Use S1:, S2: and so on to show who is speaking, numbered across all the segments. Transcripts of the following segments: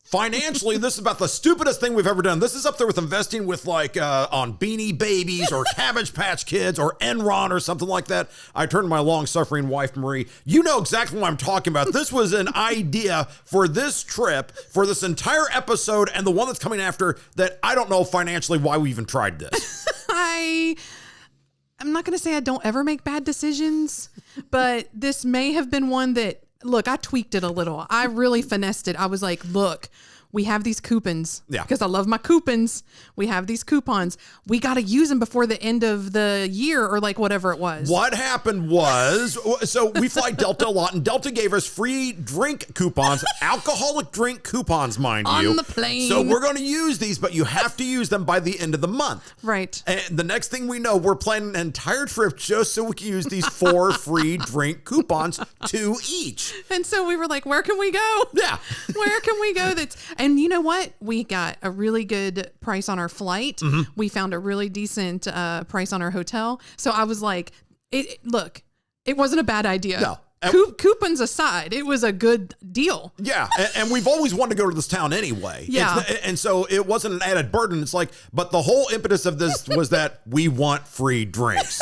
S1: Financially, this is about the stupidest thing we've ever done. This is up there with investing with like on Beanie Babies or Cabbage Patch Kids or Enron or something like that. I turned to my long-suffering wife, Marie. You know exactly what I'm talking about. This was an idea for this trip, for this entire episode, and the one that's coming after that I don't know financially why we even tried this.
S2: I'm not going to say I don't ever make bad decisions, but this may have been one that, look, I tweaked it a little. I really finessed it. I was like, look, we have these coupons because I love my coupons. We have these coupons. We got to use them before the end of the year or like whatever it was.
S1: What happened was, so we fly Delta a lot, and Delta gave us free drink coupons, alcoholic drink coupons, mind you.
S2: On the plane.
S1: So we're going to use these, but you have to use them by the end of the month.
S2: Right.
S1: And the next thing we know, we're planning an entire trip just so we can use these 4 free drink coupons, 2 each.
S2: And so we were like, where can we go?
S1: Yeah.
S2: Where can we go? And you know what? We got a really good price on our flight. Mm-hmm. We found a really decent price on our hotel. So I was like, look, it wasn't a bad idea.
S1: No.
S2: Coupons aside, it was a good deal.
S1: Yeah. And we've always wanted to go to this town anyway.
S2: Yeah.
S1: And so it wasn't an added burden. It's like, but the whole impetus of this was that we want free drinks.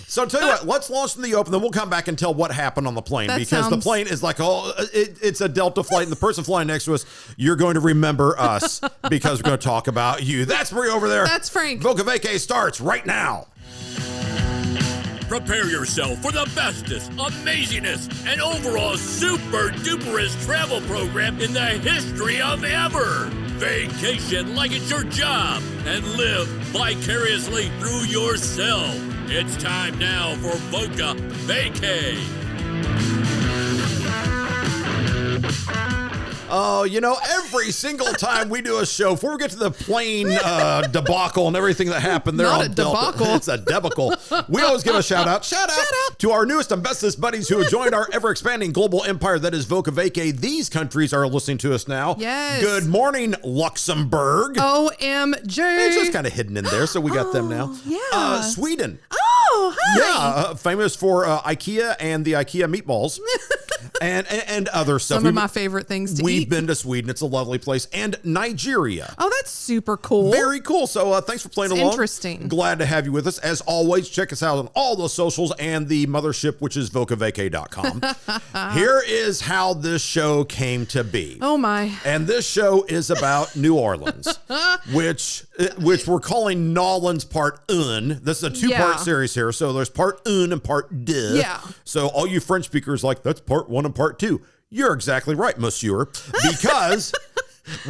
S1: So tell you what, let's launch in the open, then we'll come back and tell what happened on the plane the plane is like, it's a Delta flight, and the person flying next to us, you're going to remember us because we're going to talk about you. That's Marie over there.
S2: That's Frank.
S1: Voca Vacay starts right now.
S3: Prepare yourself for the bestest, amazingest, and overall super duperest travel program in the history of ever. Vacation like it's your job and live vicariously through yourself. It's time now for Voca Vacay.
S1: Oh, every single time we do a show, before we get to the plane debacle and everything that happened there on Delta, it's a debacle. We always give a shout out to our newest and bestest buddies who have joined our ever-expanding global empire that is Voca Vacay. These countries are listening to us now.
S2: Yes.
S1: Good morning, Luxembourg.
S2: OMG.
S1: It's just kind of hidden in there, so we got them now.
S2: Yeah.
S1: Sweden.
S2: Oh, hi.
S1: Yeah, famous for IKEA and the IKEA meatballs. and other stuff.
S2: Some of my favorite things to eat.
S1: We've been to Sweden. It's a lovely place. And Nigeria.
S2: Oh, that's super cool.
S1: Very cool. So thanks for playing along.
S2: Interesting.
S1: Glad to have you with us. As always, check us out on all the socials and the mothership, which is vocavacay.com. Here is how this show came to be.
S2: Oh, my.
S1: And this show is about New Orleans, which we're calling Nolans Part 1. This is a 2-part series here. So there's Part 1 and Part 2.
S2: Yeah.
S1: So all you French speakers like, that's Part 1 and Part 2. You're exactly right, monsieur, because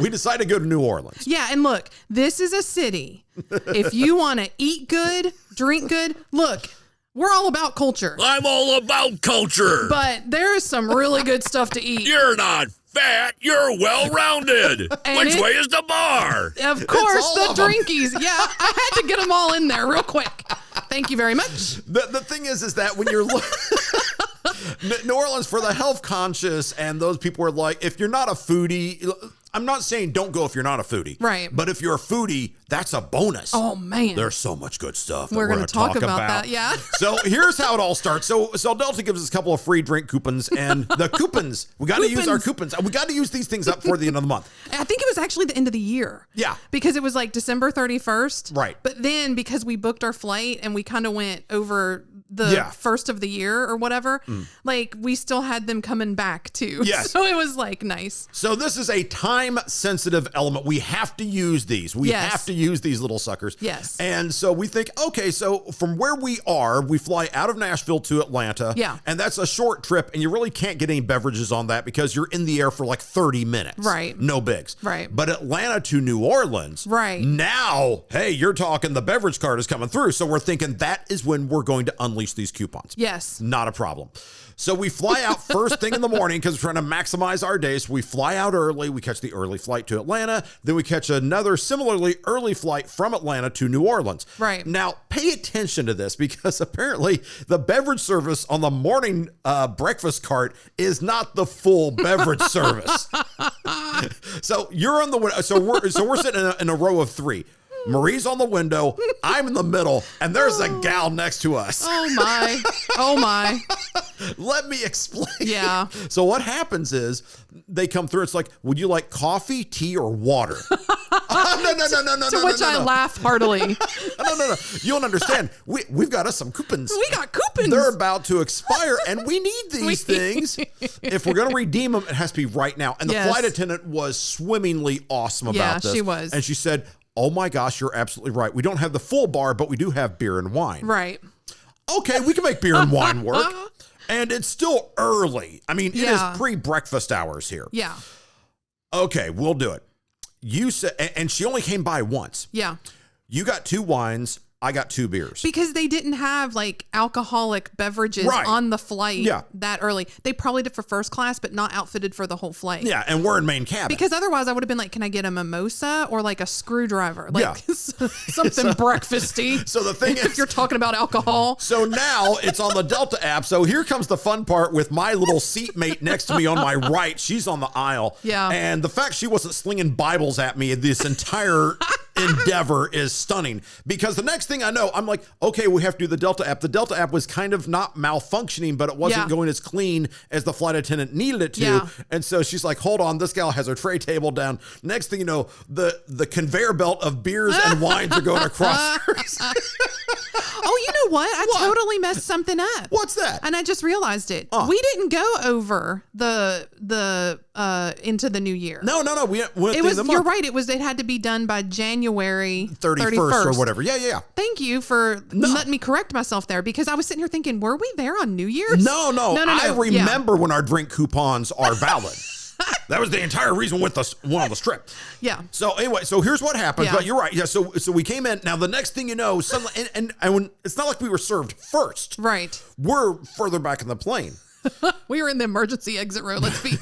S1: we decided to go to New Orleans.
S2: Yeah, and look, this is a city. If you want to eat good, drink good, look, we're all about culture.
S3: I'm all about culture.
S2: But there is some really good stuff to eat.
S3: You're not fat. You're well-rounded. Which way is the bar?
S2: Of course, the drinkies. Yeah, I had to get them all in there real quick. Thank you very much.
S1: The thing is that when you're New Orleans, for the health conscious and those people are like, if you're not a foodie, I'm not saying don't go if you're not a foodie.
S2: Right.
S1: But if you're a foodie, that's a bonus.
S2: Oh, man.
S1: There's so much good stuff
S2: we're going to talk about that, yeah.
S1: So here's how it all starts. So Delta gives us a couple of free drink coupons, and the coupons, we got to use our coupons. We got to use these things up for the end of the month.
S2: I think it was actually the end of the year.
S1: Yeah.
S2: Because it was like December 31st.
S1: Right.
S2: But then because we booked our flight and we kind of went over the first of the year or whatever, like we still had them coming back too.
S1: Yes.
S2: So it was like nice.
S1: So this is a time sensitive element. We have to use these. We have to use these little suckers.
S2: Yes.
S1: And so we think, okay, so from where we are, we fly out of Nashville to Atlanta.
S2: Yeah.
S1: And that's a short trip, and you really can't get any beverages on that because you're in the air for like 30 minutes.
S2: Right.
S1: No bigs.
S2: Right.
S1: But Atlanta to New Orleans.
S2: Right.
S1: Now, hey, you're talking the beverage card is coming through. So we're thinking that is when we're going to unleash these coupons.
S2: Yes.
S1: Not a problem. So we fly out first thing in the morning because we're trying to maximize our day. So we fly out early. We catch the early flight to Atlanta. Then we catch another similarly early flight from Atlanta to New Orleans.
S2: Right.
S1: Now, pay attention to this because apparently the beverage service on the morning breakfast cart is not the full beverage service. So you're on the so we're sitting in a row of 3. Marie's on the window. I'm in the middle, and there's a gal next to us.
S2: Oh my. Oh my.
S1: Let me explain.
S2: Yeah.
S1: So what happens is they come through. It's like, would you like coffee, tea, or water? No.
S2: To which I laugh heartily.
S1: No. You don't understand. We've got us some coupons.
S2: We got coupons.
S1: They're about to expire, and we need these things. If we're going to redeem them, it has to be right now. And the flight attendant was swimmingly awesome about this.
S2: Yeah, she was.
S1: And she said, oh my gosh, you're absolutely right. We don't have the full bar, but we do have beer and wine.
S2: Right.
S1: Okay, we can make beer and wine work. And it's still early. I mean, it is pre-breakfast hours here.
S2: Yeah.
S1: Okay, we'll do it. You said, and she only came by once.
S2: Yeah.
S1: You got 2 wines. I got 2 beers.
S2: Because they didn't have like alcoholic beverages on the flight that early. They probably did for first class, but not outfitted for the whole flight.
S1: Yeah, and we're in main cabin.
S2: Because otherwise I would have been like, can I get a mimosa or like a screwdriver? Like something breakfasty.
S1: So the thing is,
S2: if you're talking about alcohol.
S1: So now it's on the Delta app. So here comes the fun part with my little seatmate next to me on my right. She's on the aisle.
S2: Yeah.
S1: And the fact she wasn't slinging Bibles at me this entire endeavor is stunning, because the next thing I know, I'm like, okay, we have to do the Delta app. The Delta app was kind of not malfunctioning, but it wasn't going as clean as the flight attendant needed it to.
S2: Yeah.
S1: And so she's like, hold on, this gal has her tray table down. Next thing you know, the conveyor belt of beers and wines are going across hers.
S2: Oh, you know what? I totally messed something up.
S1: What's that?
S2: And I just realized it. We didn't go over the into the new year.
S1: No. We went
S2: it was. You're right. It had to be done by January 31st
S1: or whatever. Yeah.
S2: Thank you for letting me correct myself there, because I was sitting here thinking, were we there on New Year's?
S1: No. I remember when our drink coupons are valid. That was the entire reason with us one on the strip.
S2: Yeah.
S1: So anyway, here's what happened. But you're right. Yeah. So we came in. Now the next thing you know, suddenly, and when it's not like we were served first.
S2: Right.
S1: We're further back in the plane.
S2: We were in the emergency exit row. Let's be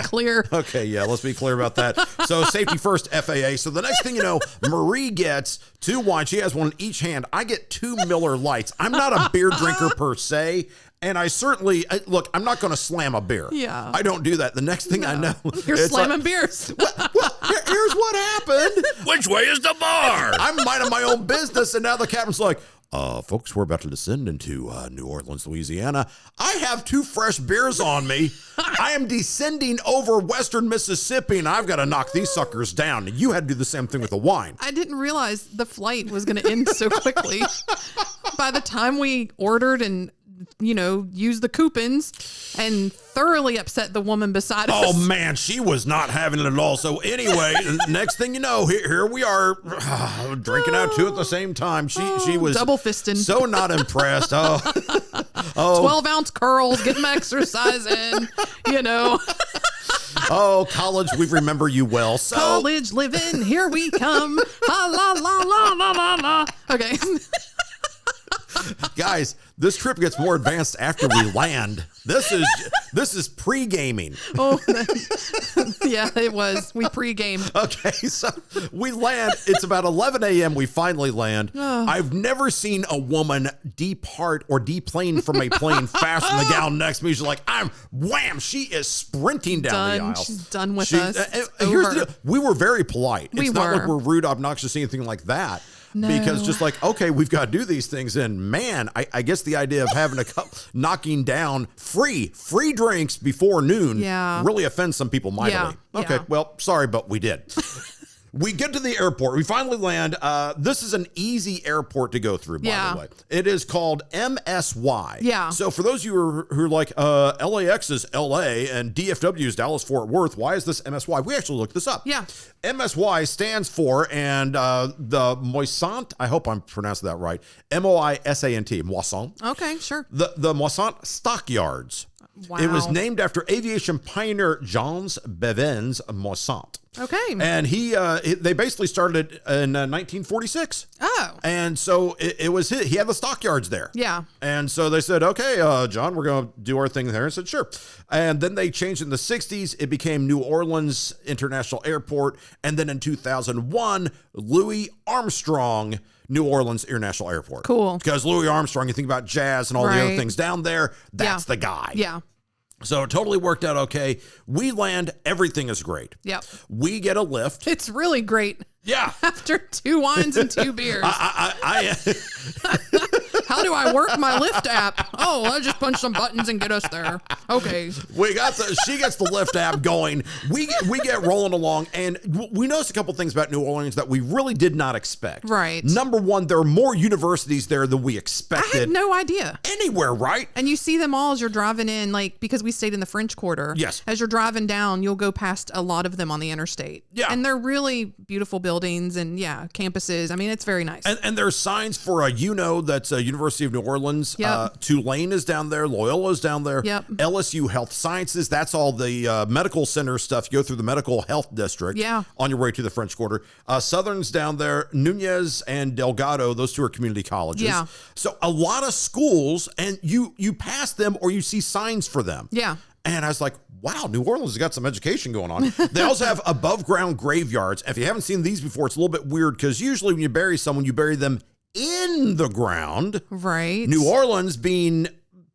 S2: clear.
S1: Okay, yeah, let's be clear about that. So safety first, FAA. So the next thing you know, Marie gets 2 wines. She has one in each hand. I get 2 Miller Lights. I'm not a beer drinker per se. And I certainly, look, I'm not going to slam a beer.
S2: Yeah.
S1: I don't do that. The next thing I know,
S2: you're slamming beers.
S1: Well, here's what happened.
S3: Which way is the bar?
S1: I'm minding my own business, and now the captain's like, folks, we're about to descend into New Orleans, Louisiana. I have 2 fresh beers on me. I am descending over Western Mississippi, and I've got to knock these suckers down. And you had to do the same thing with the wine.
S2: I didn't realize the flight was going to end so quickly. By the time we ordered and use the coupons and thoroughly upset the woman beside us.
S1: Oh man, she was not having it at all. So anyway, next thing you know, here we are drinking out 2 at the same time. She was
S2: double fisting.
S1: So not impressed.
S2: 12-ounce curls, getting my exercise in,
S1: Oh, college, we remember you well. So
S2: college living, here we come. La la la la la la la. Okay.
S1: Guys, this trip gets more advanced after we land. This is pre-gaming.
S2: Oh, yeah, it was. We pre-gamed.
S1: Okay, so we land. It's about 11 a.m. We finally land.
S2: Oh.
S1: I've never seen a woman depart or deplane from a plane faster than the gal next to me. She's like, wham! She is sprinting down the aisle.
S2: She's done with us.
S1: Here's the deal. We were very polite. It's not
S2: were.
S1: like we're rude, obnoxious, anything like that.
S2: No.
S1: Because just like, okay, we've got to do these things. And man, I guess the idea of having a cup knocking down free drinks before noon really offends some people mightily.
S2: Yeah.
S1: Okay, well, sorry, but we did. We get to the airport. We finally land. This is an easy airport to go through, by the way. It is called MSY.
S2: Yeah.
S1: So for those of you who are like, LAX is LA and DFW is Dallas Fort Worth, why is this MSY? We actually looked this up.
S2: Yeah.
S1: MSY stands for, and the Moisant, I hope I'm pronouncing that right, M-O-I-S-A-N-T, Moisant.
S2: Okay, sure.
S1: The Moisant Stockyards.
S2: Wow.
S1: It was named after aviation pioneer Jeans Bevins Moisant.
S2: Okay.
S1: And they basically started in 1946.
S2: Oh.
S1: And so it was he had the stockyards there.
S2: Yeah.
S1: And so they said, okay, John, we're going to do our thing there. I said, sure. And then they changed in the 60s. It became New Orleans International Airport. And then in 2001, Louis Armstrong New Orleans International Airport.
S2: Cool.
S1: Because Louis Armstrong, you think about jazz and all the other things down there, that's the guy.
S2: Yeah.
S1: So it totally worked out okay. We land, everything is great.
S2: Yep.
S1: We get a lift.
S2: It's really great.
S1: Yeah.
S2: After 2 wines and 2 beers. How do I work my Lyft app? Oh, I just punch some buttons and get us there. Okay.
S1: She gets the Lyft app going. We get rolling along, and we noticed a couple things about New Orleans that we really did not expect.
S2: Right.
S1: Number one, there are more universities there than we expected.
S2: I had no idea.
S1: Anywhere, right?
S2: And you see them all as you're driving in, like, because we stayed in the French Quarter.
S1: Yes.
S2: As you're driving down, you'll go past a lot of them on the interstate.
S1: Yeah.
S2: And they're really beautiful buildings and, campuses. I mean, it's very nice.
S1: And there's signs for that's University of New Orleans.
S2: Yep.
S1: Tulane is down there. Loyola's down there.
S2: Yep.
S1: LSU Health Sciences. That's all the medical center stuff. You go through the medical health district.
S2: Yeah.
S1: On your way to the French Quarter. Southern's down there. Nunez and Delgado. Those 2 are community colleges.
S2: Yeah.
S1: So a lot of schools, and you pass them or you see signs for them.
S2: Yeah.
S1: And I was like, wow, New Orleans has got some education going on. They also have above ground graveyards. If you haven't seen these before, it's a little bit weird because usually when you bury someone, you bury them in the ground.
S2: Right.
S1: New Orleans being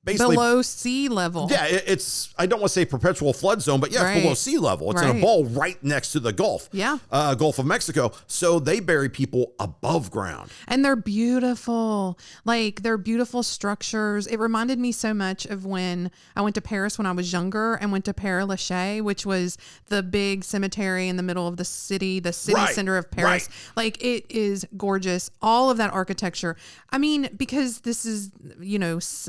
S1: basically
S2: below sea level.
S1: Yeah, it's, I don't want to say perpetual flood zone, but it's below sea level. It's in a bowl right next to the Gulf.
S2: Yeah.
S1: Gulf of Mexico. So they bury people above ground.
S2: And they're beautiful. Like, they're beautiful structures. It reminded me so much of when I went to Paris when I was younger and went to Père Lachaise, which was the big cemetery in the middle of the city center of Paris.
S1: Right.
S2: Like, it is gorgeous. All of that architecture. I mean, because this is,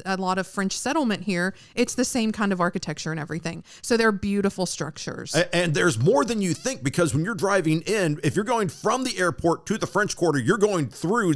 S2: a lot of French settlement here, it's the same kind of architecture and everything. So they're beautiful structures.
S1: And there's more than you think, because when you're driving in, if you're going from the airport to the French Quarter, you're going through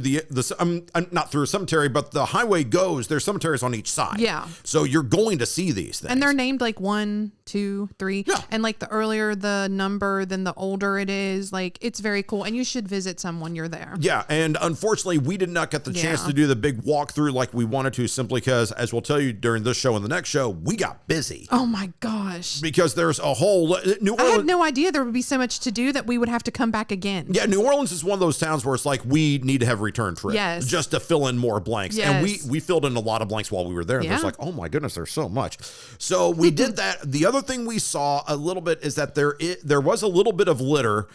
S1: not through a cemetery, but the highway goes, there's cemeteries on each side.
S2: Yeah.
S1: So you're going to see these things.
S2: And they're named like 1, 2, 3.
S1: Yeah.
S2: And like the earlier the number, then the older it is. Like, it's very cool. And you should visit some when you're there.
S1: Yeah. And unfortunately, we did not get the chance to do the big walkthrough like we wanted to, simply because, as we'll tell you during this show and the next show, we got busy.
S2: Oh my gosh.
S1: Because there's a whole New Orleans.
S2: I had no idea there would be so much to do that we would have to come back again.
S1: Yeah, New Orleans is one of those towns where it's like, we need to have a return trip.
S2: Yes.
S1: Just to fill in more blanks.
S2: Yes.
S1: And we filled in a lot of blanks while we were there. And
S2: Yeah.
S1: it's like, oh my goodness, there's so much. So we did that. The other thing we saw a little bit is that there was a little bit of litter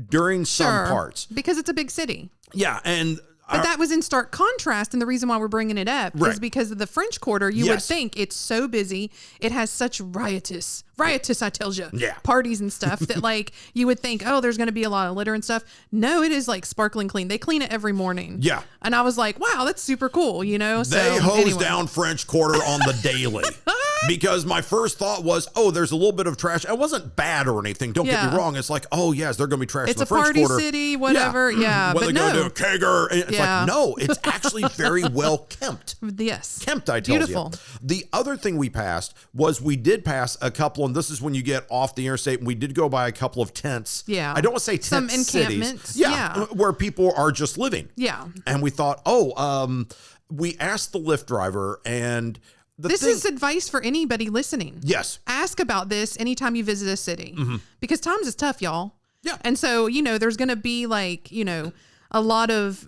S1: during some parts.
S2: Because it's a big city.
S1: Yeah, and
S2: But that was in stark contrast, and the reason why we're bringing it up is because of the French Quarter. You would think it's so busy. It has such riotous, I tell you, parties and stuff that, like, you would think, oh, there's going to be a lot of litter and stuff. No, it is like sparkling clean. They clean it every morning.
S1: Yeah.
S2: And I was like, wow, that's super cool,
S1: They hose down French Quarter on the daily. Because my first thought was, oh, there's a little bit of trash. It wasn't bad or anything. Don't get me wrong. It's like, oh, yes, they're going to be trash in the French Quarter.
S2: It's a party city, whatever. Yeah.
S1: When
S2: but
S1: they go to a kegger. It's like, no, it's actually very well kempt.
S2: Yes.
S1: Kempt, I tell you.
S2: Beautiful.
S1: The other thing we passed was we did pass a couple, and this is when you get off the interstate, and we did go by a couple of tents.
S2: Yeah.
S1: I don't want to say tent
S2: Some
S1: cities.
S2: encampments.
S1: Yeah. Where people are just living.
S2: Yeah.
S1: And we thought, we asked the Lyft driver, and
S2: this is advice for anybody listening.
S1: Yes.
S2: Ask about this anytime you visit a city because times is tough, y'all.
S1: Yeah.
S2: And so, there's going to be like, a lot of,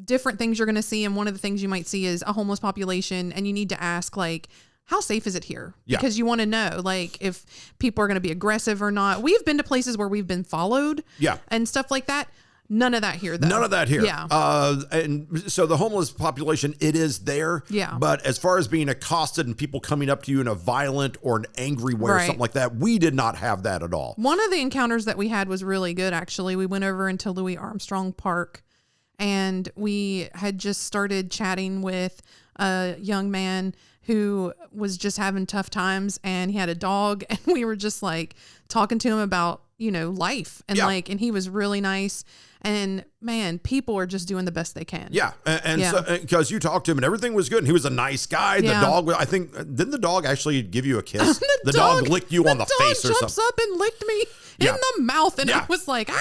S2: different things you're going to see. And one of the things you might see is a homeless population. And you need to ask, like, how safe is it here?
S1: Yeah.
S2: Because you want to know, like, if people are going to be aggressive or not. We've been to places where we've been followed.
S1: Yeah.
S2: And stuff like that. None of that here, though.
S1: None of that here.
S2: Yeah.
S1: And so the homeless population, it is there.
S2: Yeah.
S1: But as far as being accosted and people coming up to you in a violent or an angry way or something like that, we did not have that at all.
S2: One of the encounters that we had was really good, actually. We went over into Louis Armstrong Park, and we had just started chatting with a young man who was just having tough times, and he had a dog, and we were just like talking to him about, life and and he was really nice. And man, people are just doing the best they can.
S1: Yeah. And so, because you talked to him and everything was good. And he was a nice guy. The dog, I think, didn't the dog actually give you a kiss? the dog licked you on the face or something. The dog jumps up and licked me in the mouth. And I was like,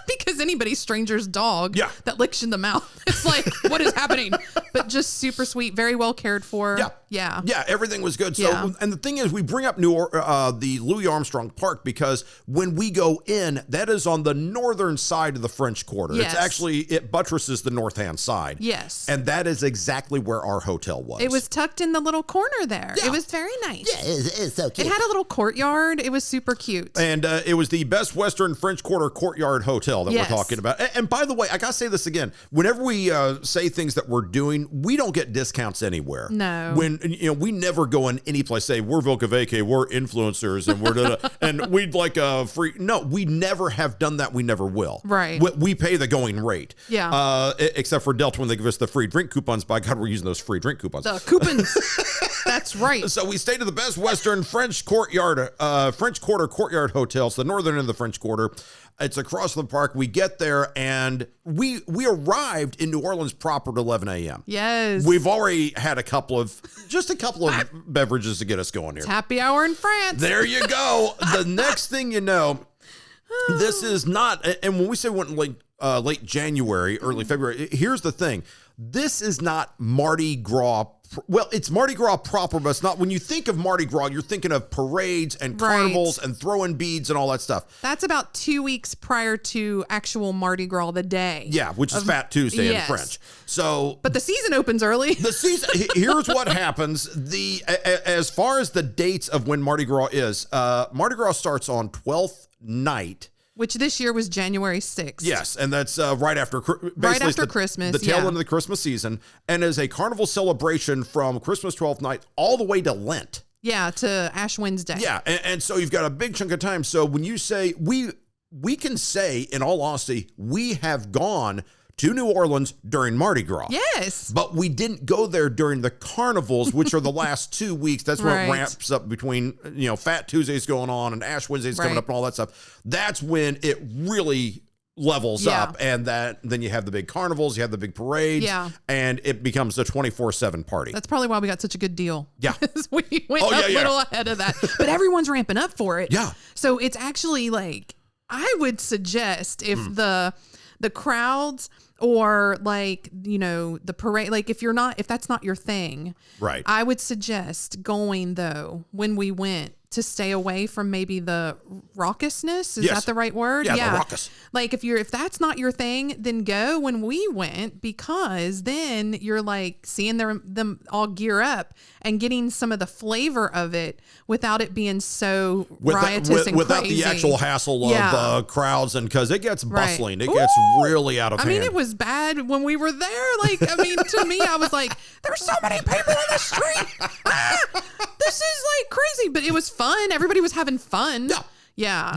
S1: because anybody's stranger's dog that licks you in the mouth. It's like, what is happening? But just super sweet, very well cared for.
S2: Yeah.
S1: Yeah, everything was good. So,
S2: Yeah.
S1: and the thing is, we bring up the Louis Armstrong Park because when we go in, that is on the northern side of the French Quarter.
S2: Yes.
S1: It's actually, it buttresses the north-hand side.
S2: Yes.
S1: And that is exactly where our hotel was.
S2: It was tucked in the little corner there.
S1: Yeah.
S2: It was very nice.
S1: Yeah, it's so cute.
S2: It had a little courtyard. It was super cute.
S1: And it was the Best Western French Quarter Courtyard Hotel that
S2: Yes.
S1: we're talking about. And by the way, I got to say this again. Whenever we say things that we're doing, we don't get discounts anywhere.
S2: No.
S1: When, we never go in any place, say, we're Voca Vacay, we're influencers, and we're and we'd like a free. No, we never have done that. We never will.
S2: Right.
S1: We pay the going rate.
S2: Yeah.
S1: Except for Delta when they give us the free drink coupons. By God, we're using those free drink coupons.
S2: The coupons. That's right.
S1: So we stayed at the Best Western French Quarter Courtyard Hotel. It's the northern end of the French Quarter. It's across the park. We get there and we arrived in New Orleans proper at 11 a.m.
S2: Yes.
S1: We've already had a couple of beverages to get us going here.
S2: It's happy hour in France.
S1: There you go. The next thing you know, this is not, and when we say we went late January, early February, here's the thing. This is not Mardi Gras. Well, it's Mardi Gras proper, but it's not. When you think of Mardi Gras, you're thinking of parades and carnivals and throwing beads and all that stuff.
S2: That's about 2 weeks prior to actual Mardi Gras, the day.
S1: Yeah, which is Fat Tuesday in French. So,
S2: but the season opens early.
S1: The season. Here's what happens. As far as the dates of when Mardi Gras is, Mardi Gras starts on 12th night.
S2: Which this year was January 6th.
S1: Yes, and that's right after
S2: Christmas.
S1: The tail end of the Christmas season, and is a carnival celebration from Christmas 12th night all the way to Lent.
S2: Yeah, to Ash Wednesday.
S1: Yeah, and so you've got a big chunk of time. So when you say, we can say, in all honesty, we have gone to New Orleans during Mardi Gras.
S2: Yes.
S1: But we didn't go there during the carnivals, which are the last 2 weeks. That's when it ramps up between, Fat Tuesday's going on and Ash Wednesday's coming up and all that stuff. That's when it really levels up. And then you have the big carnivals, you have the big parades, and it becomes a 24/7 party.
S2: That's probably why we got such a good deal.
S1: Yeah.
S2: We went a little ahead of that. But everyone's ramping up for it.
S1: Yeah.
S2: So it's actually like, I would suggest if the crowds or the parade, like if that's not your thing,
S1: right? I
S2: would suggest going though when we went to stay away from maybe the raucousness. Is that the right word?
S1: Yeah, the raucous.
S2: Like if that's not your thing, then go when we went, because then you're like seeing them all gear up and getting some of the flavor of it without it being so riotous and
S1: without
S2: crazy.
S1: the actual hassle of crowds, and because it gets bustling, it gets really out of hand.
S2: I mean, it was bad when we were there. Like, I mean, to me, I was like, there's so many people in the street. This is like crazy, but it was fun. Everybody was having fun. Yeah.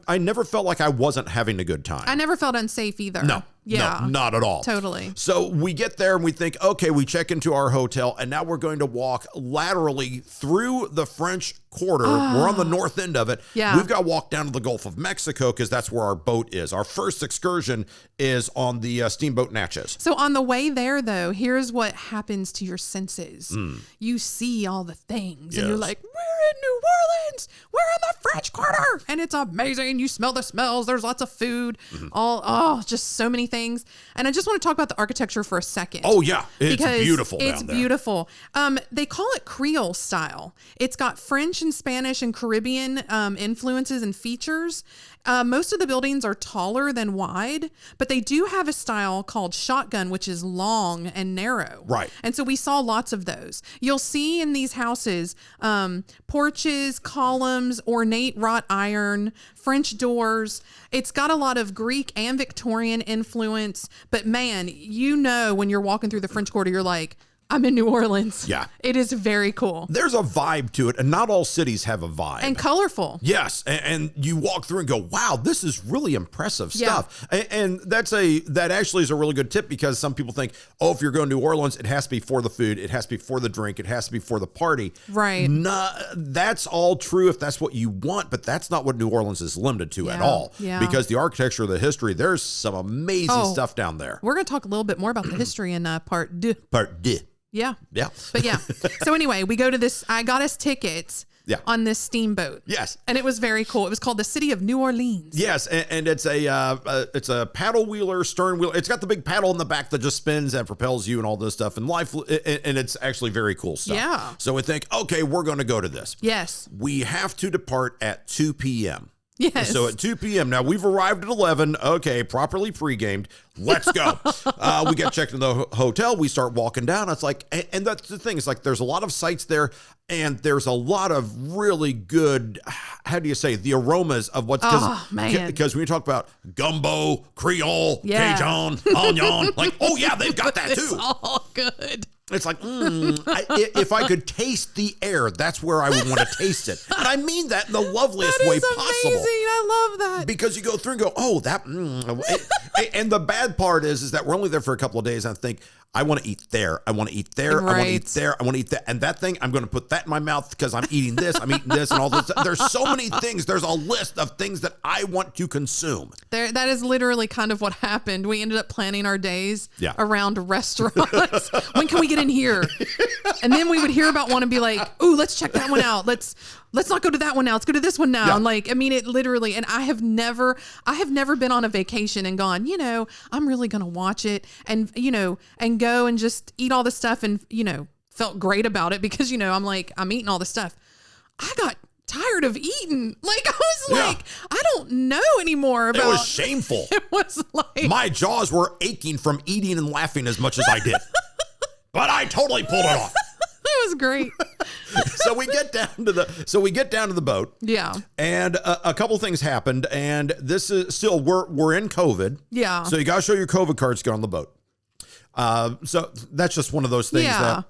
S1: I never felt like I wasn't having a good time.
S2: I never felt unsafe either.
S1: No, not at all.
S2: Totally.
S1: So we get there and we think, okay, we check into our hotel, and now we're going to walk laterally through the French Quarter. We're on the north end of it.
S2: Yeah.
S1: We've got to walk down to the Gulf of Mexico because that's where our boat is. Our first excursion is on the steamboat Natchez.
S2: So on the way there, though, here's what happens to your senses. You see all the things, and you're like, we're in New Orleans. We're in the French Quarter, and it's amazing. You smell the smells. There's lots of food. Just so many things. And I just want to talk about the architecture for a second.
S1: Oh, yeah. It's
S2: because
S1: beautiful down there.
S2: It's beautiful. They call it Creole style. It's got French and Spanish and Caribbean influences and features. Most of the buildings are taller than wide, but they do have a style called shotgun, which is long and narrow.
S1: Right.
S2: And so we saw lots of those. You'll see in these houses porches, columns, ornate wrought iron, French doors. It's got a lot of Greek and Victorian influence, but man, when you're walking through the French Quarter, you're like, I'm in New Orleans.
S1: Yeah.
S2: It is very cool.
S1: There's a vibe to it, and not all cities have a vibe.
S2: And colorful.
S1: Yes, and you walk through and go, wow, this is really impressive stuff. And that actually is a really good tip, because some people think, if you're going to New Orleans, it has to be for the food, it has to be for the drink, it has to be for the party.
S2: Right.
S1: That's all true if that's what you want, but that's not what New Orleans is limited to at all.
S2: Yeah.
S1: Because the architecture, the history, there's some amazing stuff down there.
S2: We're going to talk a little bit more about the history in part 2.
S1: Part 2.
S2: Yeah.
S1: Yeah.
S2: But yeah. So anyway, we go to this. I got us tickets on this steamboat.
S1: Yes.
S2: And it was very cool. It was called the City of New Orleans.
S1: Yes, and it's a paddle wheeler, stern wheel. It's got the big paddle in the back that just spins and propels you and all this stuff. And it's actually very cool stuff.
S2: Yeah.
S1: So we think, okay, we're going to go to this.
S2: Yes.
S1: We have to depart at 2 p.m.
S2: Yes.
S1: So at 2 p.m. Now we've arrived at 11. Okay, properly pre-gamed. Let's go. We get checked in the hotel. We start walking down. It's like, and that's the thing. It's like there's a lot of sights there, and there's a lot of really good. How do you say the aromas of what's? Because when you talk about gumbo, Creole, Cajun, onion, like they've got that too.
S2: It's all good.
S1: It's like, if I could taste the air, that's where I would want to taste it. And I mean that in the loveliest way possible.
S2: Amazing. I love that.
S1: Because you go through and go, and the bad part is that we're only there for a couple of days. And I think, I want to eat there. I want to eat there.
S2: Right.
S1: I want to eat there. I want to eat that. And that thing, I'm going to put that in my mouth because I'm eating this. I'm eating this and all this. There's so many things. There's a list of things that I want to consume.
S2: That is literally kind of what happened. We ended up planning our days around restaurants. When can we get in here? And then we would hear about one and be like, ooh, let's check that one out. Let's not go to that one now. Let's go to this one now. Yeah. And like, I mean, it literally, and I have never been on a vacation and gone, I'm really going to watch it and go and just eat all this stuff and, felt great about it because, I'm like, I'm eating all this stuff. I got tired of eating. Like, I was like, I don't know anymore about.
S1: It was shameful.
S2: It was like.
S1: My jaws were aching from eating and laughing as much as I did. But I totally pulled it off.
S2: It was great.
S1: So we get down to the boat.
S2: Yeah.
S1: And a couple things happened, and this is still we're in COVID.
S2: Yeah.
S1: So you got to show your COVID cards to get on the boat. So that's just one of those things that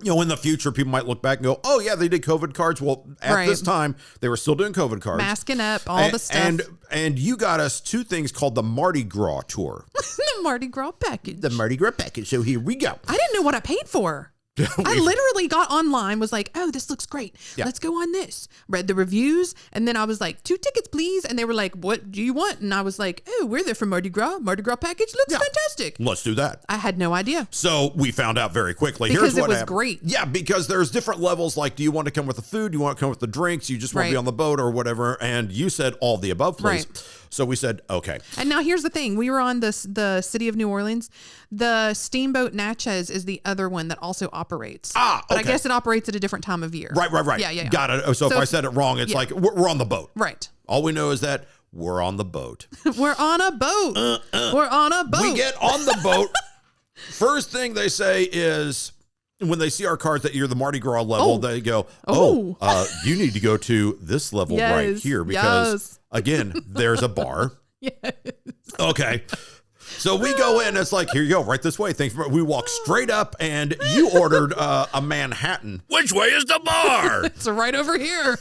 S1: in the future people might look back and go, "Oh yeah, they did COVID cards." Well, at this time they were still doing COVID cards,
S2: masking up all the stuff.
S1: And you got us two things called the Mardi Gras tour.
S2: The Mardi Gras package.
S1: The Mardi Gras package. So here we go.
S2: I didn't know what I paid for. I literally got online, was like, oh, this looks great. Yeah. Let's go on this. Read the reviews. And then I was like, 2 tickets, please. And they were like, what do you want? And I was like, oh, we're there for Mardi Gras. Mardi Gras package looks fantastic.
S1: Let's do that.
S2: I had no idea.
S1: So we found out very quickly.
S2: Because
S1: Here's what
S2: it was
S1: happened.
S2: great.
S1: Yeah, because there's different levels. Like, do you want to come with the food? Do you want to come with the drinks? You just want to be on the boat or whatever. And you said all the above, please. Right. So we said, okay.
S2: And now here's the thing. We were on the City of New Orleans. The Steamboat Natchez is the other one that also operates. But I guess it operates at a different time of year.
S1: Right. Yeah. Got it. So if I said it wrong, it's like we're on the boat.
S2: Right.
S1: All we know is that we're on the boat.
S2: We're on a boat. We're on a boat.
S1: We get on the boat. First thing they say is, when they see our cards that you're the Mardi Gras level, they go, you need to go to this level right here because, again, there's a bar.
S2: Yes.
S1: Okay. So we go in. It's like, here you go, right this way. We walk straight up, and you ordered a Manhattan.
S3: Which way is the bar?
S2: It's right over here.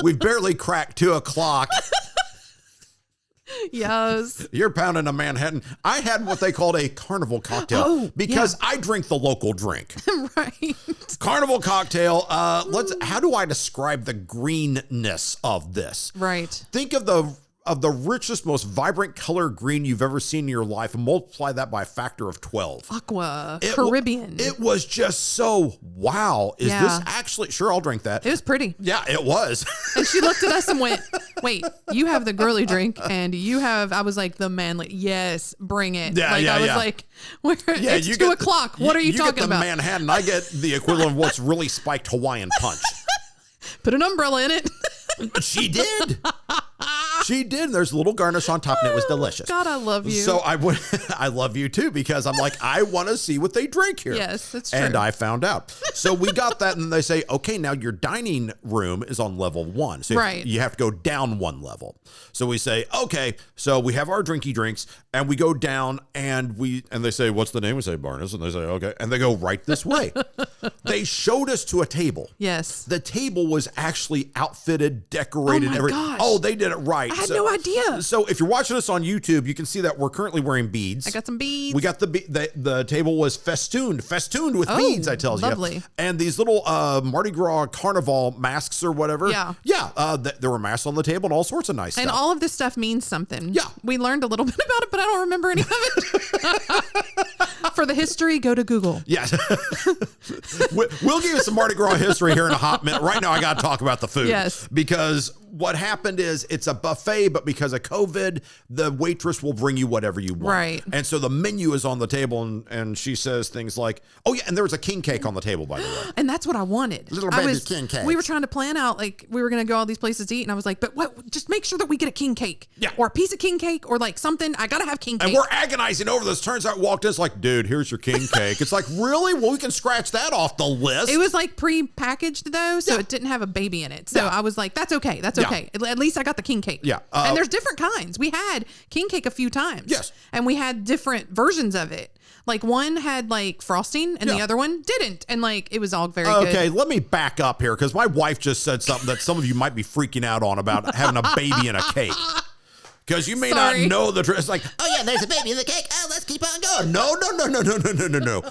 S1: We've barely cracked 2:00.
S2: Yes.
S1: You're pounding a Manhattan. I had what they called a carnival cocktail because I drink the local drink.
S2: Right.
S1: Carnival cocktail. How do I describe the greenness of this?
S2: Right.
S1: Think of the richest, most vibrant color green you've ever seen in your life and multiply that by a factor of 12.
S2: Aqua, Caribbean.
S1: It was just so, wow. Is this actually, sure, I'll drink that.
S2: It was pretty.
S1: Yeah, it was.
S2: And she looked at us and went, wait, you have the girly drink and you have, I was like, the manly. Yes, bring it.
S1: Yeah,
S2: I was like, it's 2:00. What are you talking about?
S1: You get the Manhattan. I get the equivalent of what's really spiked Hawaiian punch.
S2: Put an umbrella in it.
S1: She did. She did. There's a little garnish on top, and it was delicious.
S2: God, I love you.
S1: So I love you too, because I'm like, I want to see what they drink here.
S2: Yes, that's true.
S1: And I found out. So we got that, and they say, okay, now your dining room is on level 1. So you have to go down 1 level. So we say, okay, so we have our drinky drinks, and we go down, and they say, what's the name? We say Barnes, and they say, okay, and they go right this way. They showed us to a table.
S2: Yes.
S1: The table was actually outfitted, decorated.
S2: Oh my gosh.
S1: Oh, they did it right.
S2: I had no idea.
S1: So if you're watching us on YouTube, you can see that we're currently wearing beads.
S2: I got some beads.
S1: We got the table was festooned with beads, I tell you.
S2: Lovely.
S1: And these little Mardi Gras carnival masks or whatever. Yeah. There were masks on the table and all sorts of nice stuff.
S2: And all of this stuff means something.
S1: Yeah.
S2: We learned a little bit about it, but I don't remember any of it. For the history, go to Google.
S1: Yes. We'll give you some Mardi Gras history here in a hot minute. Right now, I got to talk about the food.
S2: Yes.
S1: Because what happened is it's a buffet, but because of COVID, the waitress will bring you whatever you want.
S2: Right.
S1: And so the menu is on the table, and she says things like, oh, yeah, and there was a king cake on the table, by the way.
S2: And that's what I wanted.
S1: Little baby king cake.
S2: We were trying to plan out, like, we were going to go all these places to eat, and I was like, but what? Just make sure that we get a king cake.
S1: Yeah.
S2: Or a piece of king cake, or like something. I got to have king cake.
S1: And we're agonizing over this. Turns out, walked in, it's like, dude, here's your king cake. It's like, really? Well, we can scratch that off the list.
S2: It was like pre-packaged, though, so it didn't have a baby in it. So I was like, that's okay. That's okay. At least I got the king cake.
S1: Yeah.
S2: And there's different kinds. We had king cake a few times.
S1: Yes.
S2: And we had different versions of it. Like one had like frosting and the other one didn't. And like, it was all very good.
S1: Okay, let me back up here because my wife just said something that some of you might be freaking out on about having a baby in a cake. Because you may not know the truth. It's like, oh yeah, there's a baby in the cake. Oh, let's keep on going. No.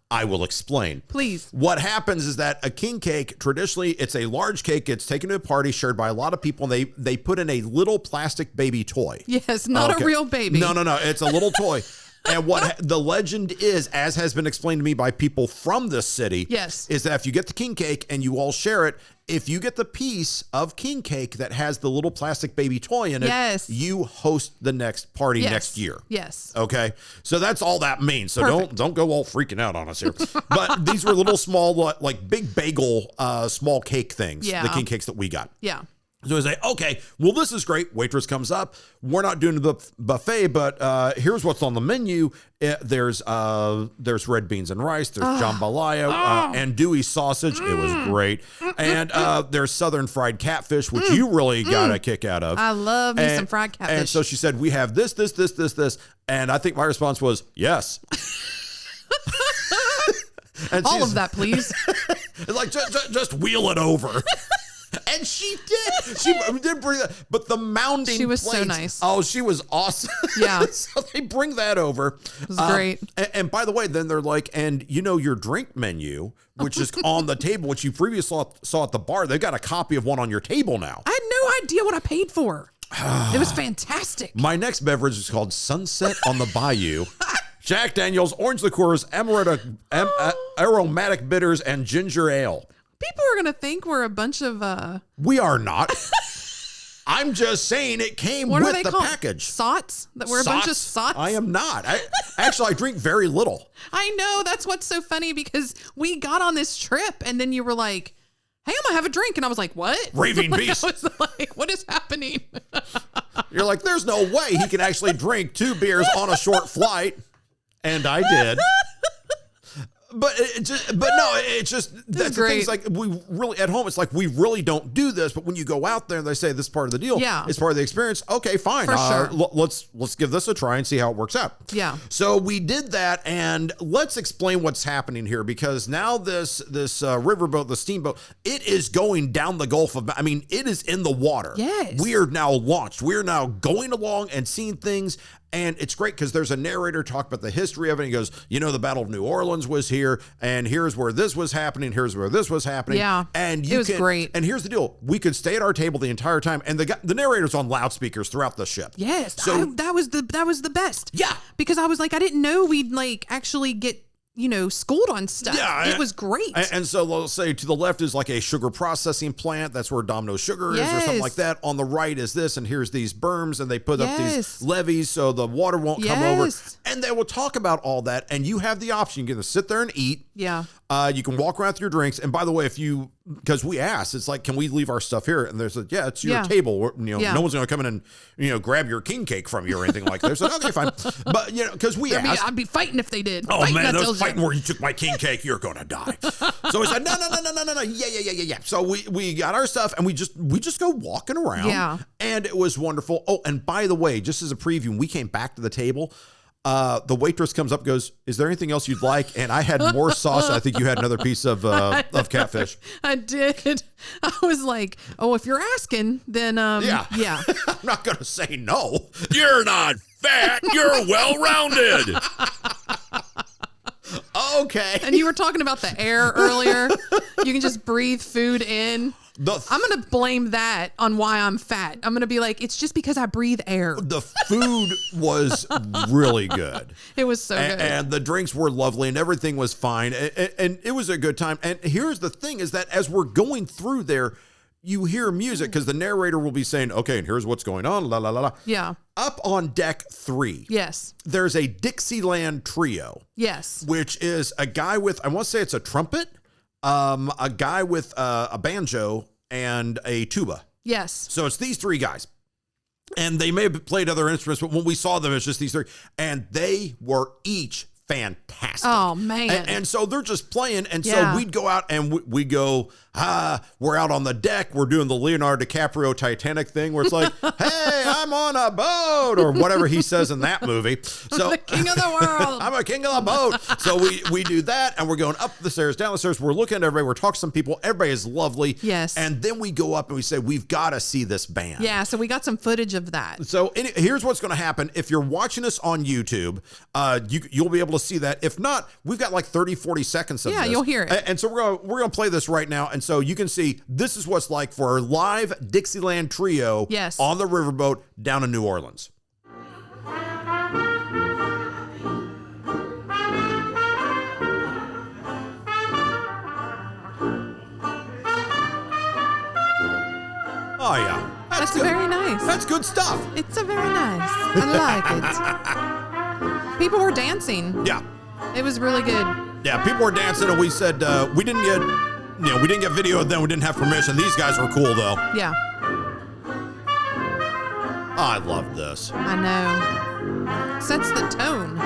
S1: I will explain.
S2: Please.
S1: What happens is that a king cake, traditionally, it's a large cake. It's taken to a party, shared by a lot of people, and they put in a little plastic baby toy.
S2: Yes, not a real baby.
S1: No. It's a little toy. And what the legend is, as has been explained to me by people from this city, is that if you get the king cake and you all share it, if you get the piece of king cake that has the little plastic baby toy in it, you host the next party next year.
S2: Yes.
S1: Okay. So that's all that means. So don't go all freaking out on us here. But these were little small, like big bagel, small cake things.
S2: Yeah.
S1: The king cakes that we got.
S2: Yeah.
S1: So I say, okay, well, this is great. Waitress comes up. We're not doing the buffet, but here's what's on the menu. There's red beans and rice. There's jambalaya, andouille sausage. It was great. And there's southern fried catfish, which you really got a kick out of.
S2: I love me some fried catfish.
S1: And so she said, we have this. And I think my response was, yes.
S2: And all of that, please.
S1: It's like, just wheel it over. And she did. She did bring that. But the mounding
S2: She was
S1: plates,
S2: so nice.
S1: Oh, she was awesome.
S2: Yeah.
S1: So they bring that over.
S2: It was great.
S1: And by the way, then they're like, and you know your drink menu, which is on the table, which you previously saw at the bar, they've got a copy of one on your table now.
S2: I had no idea what I paid for. It was fantastic.
S1: My next beverage is called Sunset on the Bayou. Jack Daniel's, orange liqueurs, aromatic bitters, and ginger ale.
S2: People are going to think we're a bunch of...
S1: We are not. I'm just saying it came with the package.
S2: Sots? That we're a bunch of sots?
S1: I am not. I drink very little.
S2: I know. That's what's so funny because we got on this trip and then you were like, hey, I'm going to have a drink. And I was like, what?
S1: Raving beast.
S2: I was like, what is happening?
S1: You're like, there's no way he can actually drink 2 beers on a short flight. And I did. But it's just that's the thing. It's like we really at home. It's like we really don't do this. But when you go out there and they say this is part of the deal, it's part of the experience. Okay, fine.
S2: For sure.
S1: Let's give this a try and see how it works out.
S2: Yeah.
S1: So we did that, and let's explain what's happening here because now this riverboat, the steamboat, it is going down the Gulf of. I mean, it is in the water.
S2: Yes.
S1: We are now launched. We are now going along and seeing things. And it's great because there's a narrator talk about the history of it. He goes, the Battle of New Orleans was here, and here's where this was happening. Here's where this was happening.
S2: Yeah,
S1: and
S2: it was great.
S1: And here's the deal: we could stay at our table the entire time, and the narrator's on loudspeakers throughout the ship.
S2: Yes,
S1: so
S2: that was the best.
S1: Yeah,
S2: because I was like, I didn't know we'd like actually get schooled on stuff. Yeah, it was great.
S1: And so they'll say to the left is like a sugar processing plant. That's where Domino Sugar is or something like that. On the right is this, and here's these berms, and they put up these levees so the water won't come over. And they will talk about all that, and you have the option. You can sit there and eat.
S2: Yeah.
S1: You can walk around with your drinks. And by the way, because we asked, it's like, can we leave our stuff here? And there's it's your table. No one's going to come in and, grab your king cake from you or anything like that. So, okay, fine. But, because we asked.
S2: I'd be fighting if they did.
S1: Oh, man, those fighting where you took my king cake, you're going to die. So we said, no. Yeah. So we got our stuff and we just go walking around.
S2: Yeah.
S1: And it was wonderful. Oh, and by the way, just as a preview, when we came back to the table, The waitress comes up, goes, "Is there anything else you'd like?" And I had more sauce. I think you had another piece of catfish.
S2: I did. I was like, "Oh, if you're asking, then yeah."
S1: I'm not gonna say no.
S3: You're not fat. You're well-rounded.
S1: Okay.
S2: And you were talking about the air earlier. You can just breathe food in. I'm going to blame that on why I'm fat. I'm going to be like, it's just because I breathe air.
S1: The food was really good.
S2: It was so good.
S1: And the drinks were lovely and everything was fine. And it was a good time. And here's the thing is that as we're going through there, you hear music because the narrator will be saying, okay, and here's what's going on, la, la, la, la.
S2: Yeah.
S1: Up on deck 3.
S2: Yes.
S1: There's a Dixieland trio.
S2: Yes.
S1: Which is a guy with, I want to say it's a trumpet, a guy with a banjo and a tuba.
S2: Yes.
S1: So it's these 3 guys. And they may have played other instruments, but when we saw them, it's just these 3. And they were each fantastic.
S2: Oh, man.
S1: And so they're just playing. And so we'd go out and we go, we're out on the deck. We're doing the Leonardo DiCaprio Titanic thing where it's like, hey, I'm on a boat or whatever he says in that movie. So
S2: I'm the king of the world.
S1: I'm a king of the boat. So we do that and we're going up the stairs, down the stairs. We're looking at everybody. We're talking to some people. Everybody is lovely.
S2: Yes.
S1: And then we go up and we say, we've got to see this band.
S2: Yeah. So we got some footage of that.
S1: So here's what's going to happen. If you're watching us on YouTube, you'll be able to see that. If not, we've got like 30, 40 seconds of this.
S2: Yeah, you'll hear it.
S1: And so we're going to play this right now. And so you can see this is what's like for our live Dixieland trio on the riverboat down in New Orleans. Oh, yeah.
S2: That's very nice.
S1: That's good stuff.
S2: It's a very nice. I like it. People were dancing.
S1: Yeah.
S2: It was really good.
S1: Yeah, people were dancing, and we said we didn't get video of them. We didn't have permission. These guys were cool, though.
S2: Yeah.
S1: I love this.
S2: I know. Sets the tone.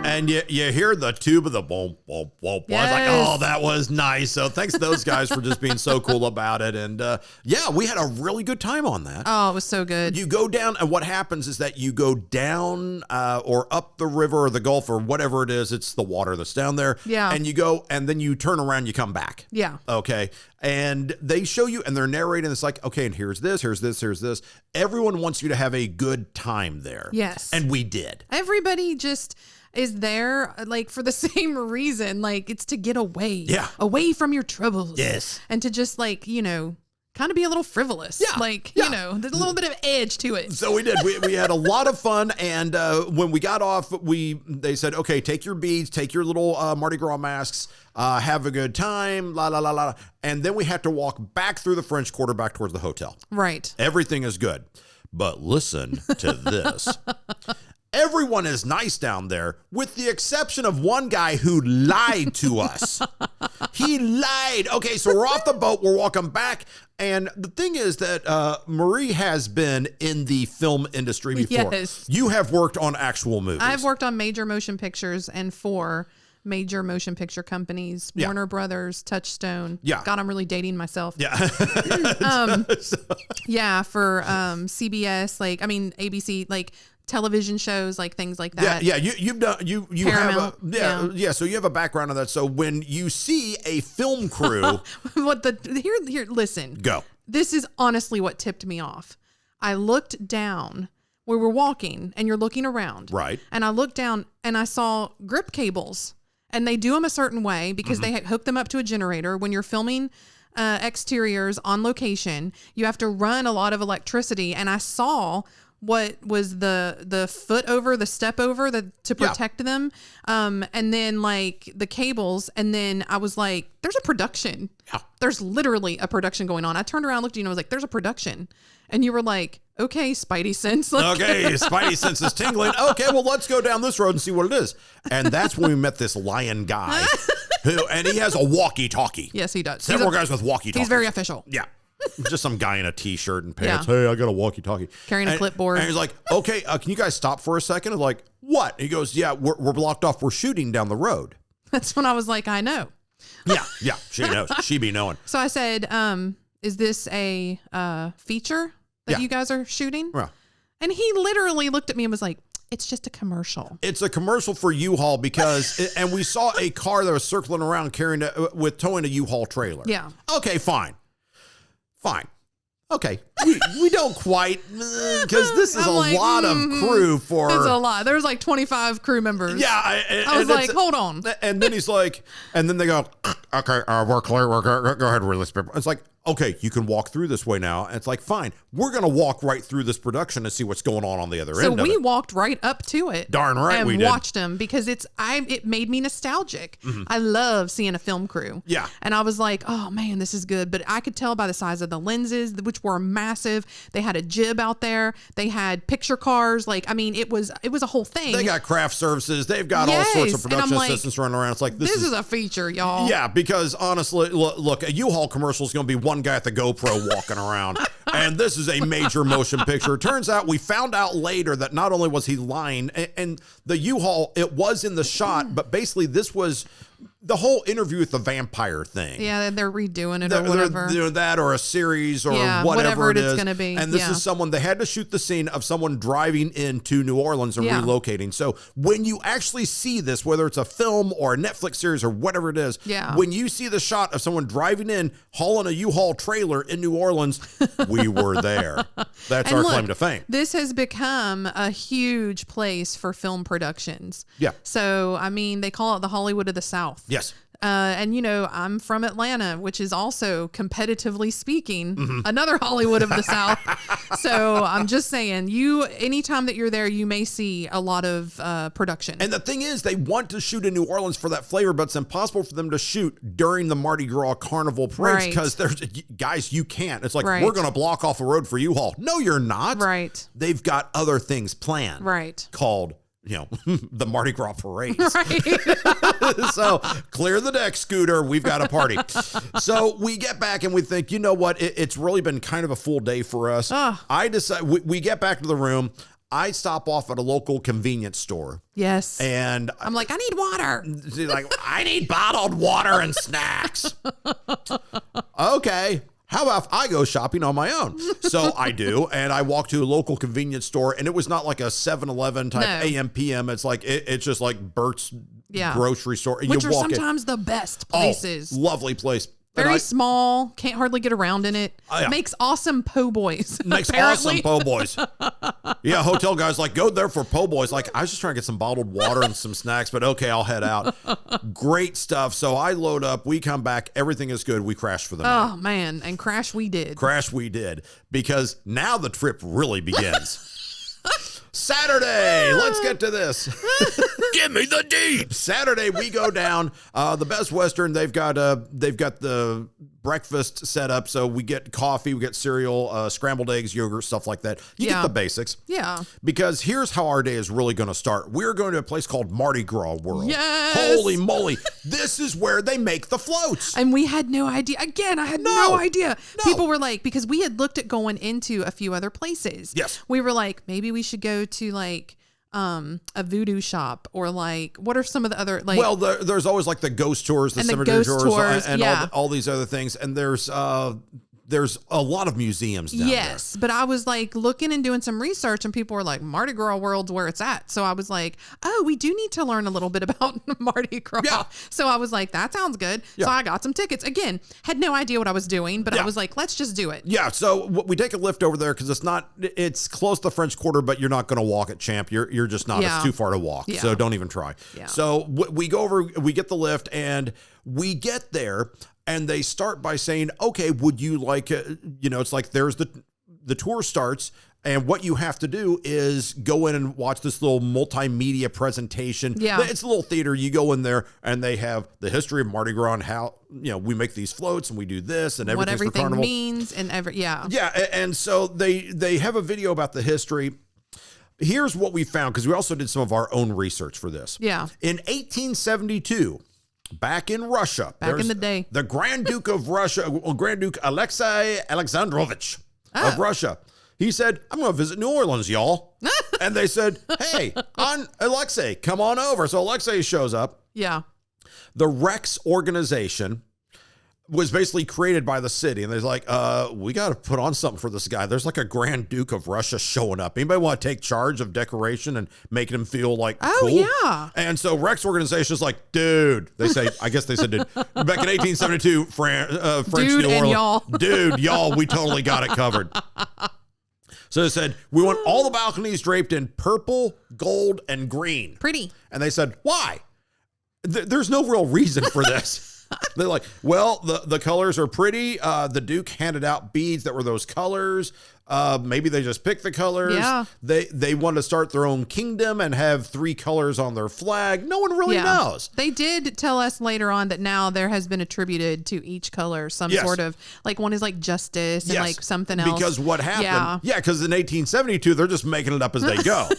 S1: And you hear the tuba, the boom, boom, boom.
S2: Yes.
S1: I was like, oh, that was nice. So thanks to those guys for just being so cool about it. And yeah, we had a really good time on that.
S2: Oh, it was so good.
S1: You go down, and what happens is that you go down or up the river or the Gulf or whatever it is. It's the water that's down there.
S2: Yeah.
S1: And you go, and then you turn around, you come back.
S2: Yeah.
S1: Okay. And they show you, and they're narrating. It's like, okay, and here's this, here's this, here's this. Everyone wants you to have a good time there.
S2: Yes.
S1: And we did.
S2: Everybody just is there like for the same reason. Like it's to get away.
S1: Yeah.
S2: Away from your troubles.
S1: Yes.
S2: And to just like, kind of be a little frivolous.
S1: Yeah.
S2: Like, there's a little bit of edge to it.
S1: So we did. We had a lot of fun. And when we got off, they said, okay, take your beads, take your little Mardi Gras masks, have a good time, la, la, la, la. And then we had to walk back through the French Quarter back towards the hotel.
S2: Right.
S1: Everything is good. But listen to this. Everyone is nice down there, with the exception of one guy who lied to us. He lied. Okay, so we're off the boat. We're walking back. And the thing is that Marie has been in the film industry before.
S2: Yes.
S1: You have worked on actual movies.
S2: I've worked on major motion pictures and for major motion picture companies, Warner Brothers, Touchstone.
S1: Yeah.
S2: God, I'm really dating myself.
S1: Yeah.
S2: Yeah, for CBS, ABC, like television shows, like things like that.
S1: Yeah, you've done you
S2: Paramount,
S1: have so you have a background on that. So when you see a film crew,
S2: here listen.
S1: Go.
S2: This is honestly what tipped me off. I looked down. We were walking and you're looking around.
S1: Right.
S2: And I looked down and I saw grip cables, and they do them a certain way because they hook them up to a generator. When you're filming exteriors on location, you have to run a lot of electricity. And I saw what was the foot over, the step over to protect them. And then like the cables. And then I was like, there's a production.
S1: Yeah.
S2: There's literally a production going on. I turned around, looked at you, and I was like, there's a production. And you were like, okay, Spidey sense.
S1: Okay, Spidey sense is tingling. Okay, well, let's go down this road and see what it is. And that's when we met this lion guy and he has a walkie-talkie.
S2: Yes, he does.
S1: Several guys with walkie-talkies.
S2: He's very official.
S1: Yeah. Just some guy in a t-shirt and pants.
S2: Yeah.
S1: Hey, I got a walkie-talkie.
S2: Carrying a clipboard.
S1: And he's like, okay, can you guys stop for a second? I'm like, what? He goes, yeah, we're blocked off. We're shooting down the road.
S2: That's when I was like, I know.
S1: Yeah, she knows. She be knowing.
S2: So I said, is this a feature that you guys are shooting?
S1: Yeah.
S2: And he literally looked at me and was like, it's just a commercial.
S1: It's a commercial for U-Haul because, and we saw a car that was circling around towing a U-Haul trailer.
S2: Yeah.
S1: Okay, fine. Okay, we don't quite, because this is lot of crew for...
S2: It's a lot. There's like 25 crew members.
S1: Yeah.
S2: I was like, hold on.
S1: And then he's like, and then they go, okay, we're clear. Go ahead, release paper. It's like, okay, you can walk through this way now. And it's like, fine, we're going to walk right through this production and see what's going on the other end of it.
S2: So we walked right up to it.
S1: Darn right we did.
S2: And watched them because it made me nostalgic. Mm-hmm. I love seeing a film crew.
S1: Yeah.
S2: And I was like, oh man, this is good. But I could tell by the size of the lenses, which were massive. They had a jib out there. They had picture cars. Like, I mean, it was a whole thing.
S1: They got craft services. They've got all sorts of production assistants running around. It's like, this is
S2: a feature, y'all.
S1: Yeah, because honestly, look, a U-Haul commercial is going to be one guy at the GoPro walking around. And this is a major motion picture. It turns out we found out later that not only was he lying, and the U-Haul, it was in the shot, but basically this was the whole interview with the vampire thing.
S2: Yeah, they're redoing it or whatever.
S1: That or a series or
S2: whatever
S1: it is.
S2: It's going to be.
S1: And this is someone, they had to shoot the scene of someone driving into New Orleans and relocating. So when you actually see this, whether it's a film or a Netflix series or whatever it is, when you see the shot of someone driving in, hauling a U-Haul trailer in New Orleans, we were there. That's our claim to fame.
S2: This has become a huge place for film productions.
S1: Yeah.
S2: So, I mean, they call it the Hollywood of the South.
S1: Yes.
S2: And, you know, I'm from Atlanta, which is also, competitively speaking, another Hollywood of the South. So I'm just saying, anytime that you're there, you may see a lot of production.
S1: And the thing is, they want to shoot in New Orleans for that flavor, but it's impossible for them to shoot during the Mardi Gras Carnival parades because guys, you can't. It's like, we're going to block off a road for U-Haul. No, you're not.
S2: Right.
S1: They've got other things planned.
S2: Right.
S1: Called, the Mardi Gras parades.
S2: Right.
S1: So clear the deck, Scooter. We've got a party. So we get back and we think, you know what? It's really been kind of a full day for us. I decide we get back to the room. I stop off at a local convenience store.
S2: Yes.
S1: And
S2: I'm like, I need water.
S1: She's like, I need bottled water and snacks. Okay. How about if I go shopping on my own? So I do, and I walk to a local convenience store, and it was not like a 7-Eleven type AM, PM. It's like, it's just like Bert's grocery store.
S2: Which are sometimes the best places.
S1: Oh, lovely place.
S2: Very small, can't hardly get around in it. Makes awesome po' boys.
S1: Makes awesome po' boys. Yeah, hotel guys like, go there for po' boys. Like, I was just trying to get some bottled water and some snacks, but okay, I'll head out. Great stuff. So I load up, we come back, everything is good. We crash for the night.
S2: Oh man, and crash we did.
S1: Crash we did, because now the trip really begins. Saturday, let's get to this.
S3: Give me the deets.
S1: Saturday, we go down. The Best Western, they've got the breakfast set up. So we get coffee, we get cereal, scrambled eggs, yogurt, stuff like that. You get the basics.
S2: Yeah.
S1: Because here's how our day is really going to start. We're going to a place called Mardi Gras World.
S2: Yes.
S1: Holy moly. This is where they make the floats.
S2: And we had no idea. Again, I had no idea. No. People were like, because we had looked at going into a few other places.
S1: Yes.
S2: We were like, maybe we should go to like a voodoo shop, or like, what are some of the other, like,
S1: well, there's always like the ghost tours, the cemetery tours, and all these other things. And there's a lot of museums down there.
S2: But I was like looking and doing some research, and people were like, Mardi Gras World's where it's at. So I was like, oh, we do need to learn a little bit about Mardi Gras. Yeah. So I was like, that sounds good. Yeah. So I got some tickets. Again, had no idea what I was doing, but I was like, let's just do it.
S1: Yeah. So we take a lift over there because it's close to the French Quarter, but you're not going to walk at Champ. You're just not. Yeah. It's too far to walk. Yeah. So don't even try. Yeah. So we go over, we get the lift, and we get there. And they start by saying, okay, would you like, it's like there's the tour starts, and what you have to do is go in and watch this little multimedia presentation. Yeah. It's a little theater. You go in there, and they have the history of Mardi Gras and how, we make these floats and we do this and everything's
S2: what everything
S1: for Carnival.
S2: Means and Yeah,
S1: and so they have a video about the history. Here's what we found, because we also did some of our own research for this.
S2: Yeah.
S1: In 1872, back in Russia,
S2: back in the day,
S1: the Grand Duke of Russia, Grand Duke Alexei Alexandrovich of Russia, he said, I'm going to visit New Orleans, y'all. And they said, hey, Alexei, come on over. So Alexei shows up.
S2: Yeah.
S1: The Rex organization was basically created by the city. And they're like, we got to put on something for this guy. There's like a Grand Duke of Russia showing up. Anybody want to take charge of decoration and making him feel like cool?
S2: Yeah.
S1: And so Rex organization is like, dude, they say, I guess they said, dude, back in 1872, French
S2: dude
S1: New Orleans,
S2: y'all.
S1: dude, y'all, we totally got it covered. So they said, we want all the balconies draped in purple, gold, and green.
S2: Pretty.
S1: And they said, why? There's no real reason for this. They're like, well, the colors are pretty. The Duke handed out beads that were those colors. Maybe they just picked the colors.
S2: Yeah.
S1: They want to start their own kingdom and have 3 colors on their flag. No one really knows.
S2: They did tell us later on that now there has been attributed to each color some sort of, like one is like justice and like something else.
S1: Because what happened? Yeah, because in 1872, they're just making it up as they go.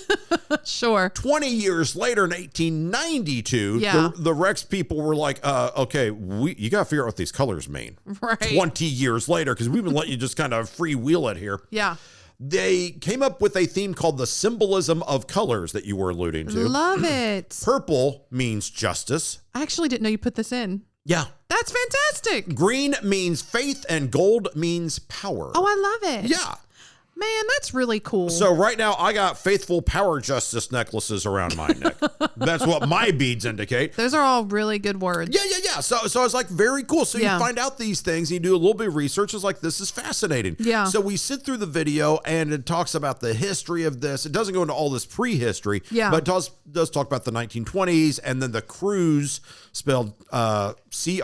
S2: Sure.
S1: 20 years later in 1892, the Rex people were like, okay, you got to figure out what these colors mean.
S2: Right.
S1: 20 years later, because we've been letting you just kind of freewheel it here.
S2: Yeah.
S1: They came up with a theme called the symbolism of colors that you were alluding to.
S2: Love it.
S1: Purple means justice.
S2: I actually didn't know you put this in.
S1: Yeah.
S2: That's fantastic.
S1: Green means faith and gold means power.
S2: Oh, I love it.
S1: Yeah.
S2: Man, that's really cool.
S1: So right now I got faithful power justice necklaces around my neck. That's what my beads indicate.
S2: Those are all really good words.
S1: Yeah. So it's like very cool. So you find out these things, and you do a little bit of research. It's like, this is fascinating.
S2: Yeah.
S1: So we sit through the video and it talks about the history of this. It doesn't go into all this prehistory, but it does talk about the 1920s and then the crews, spelled CREWES.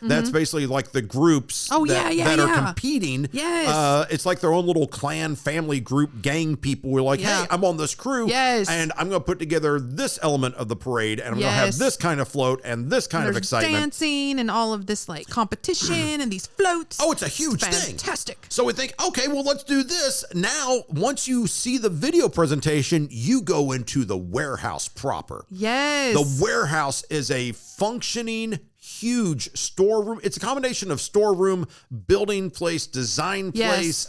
S1: That's basically like the groups that are competing.
S2: Yes.
S1: It's like their own little clan, family group, gang people. We're like, hey, I'm on this crew.
S2: Yes.
S1: And I'm going to put together this element of the parade, and I'm going to have this kind of float and this kind of excitement.
S2: Dancing and all of this like competition and these floats.
S1: Oh, it's a huge thing.
S2: Fantastic.
S1: So we think, okay, well, let's do this. Now, once you see the video presentation, you go into the warehouse proper.
S2: Yes.
S1: The warehouse is a functioning, huge storeroom. It's a combination of storeroom, building place, design place.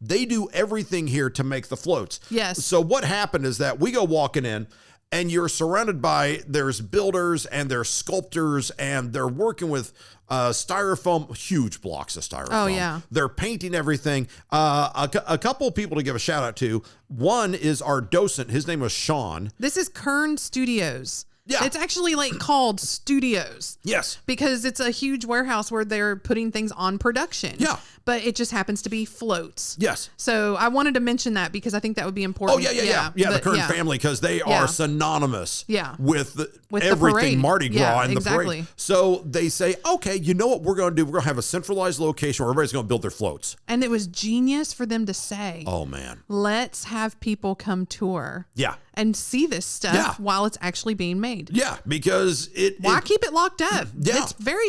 S1: They do everything here to make the floats.
S2: Yes.
S1: So what happened is that we go walking in, and you're surrounded by, there's builders and there's sculptors, and they're working with styrofoam, huge blocks of styrofoam.
S2: Oh, yeah.
S1: They're painting everything. A couple of people to give a shout out to. One is our docent. His name was Sean.
S2: This is Kern Studios.
S1: Yeah.
S2: It's actually like called Studios.
S1: Yes.
S2: Because it's a huge warehouse where they're putting things on production.
S1: Yeah.
S2: But it just happens to be floats.
S1: Yes.
S2: So I wanted to mention that because I think that would be important.
S1: Oh, yeah. The Kern family, because they are synonymous with everything Mardi Gras and the parade. So they say, okay, you know what we're going to do? We're going to have a centralized location where everybody's going to build their floats.
S2: And it was genius for them to say,
S1: oh, man,
S2: let's have people come tour.
S1: Yeah.
S2: And see this stuff while it's actually being made.
S1: Yeah, because
S2: why keep it locked up?
S1: Yeah.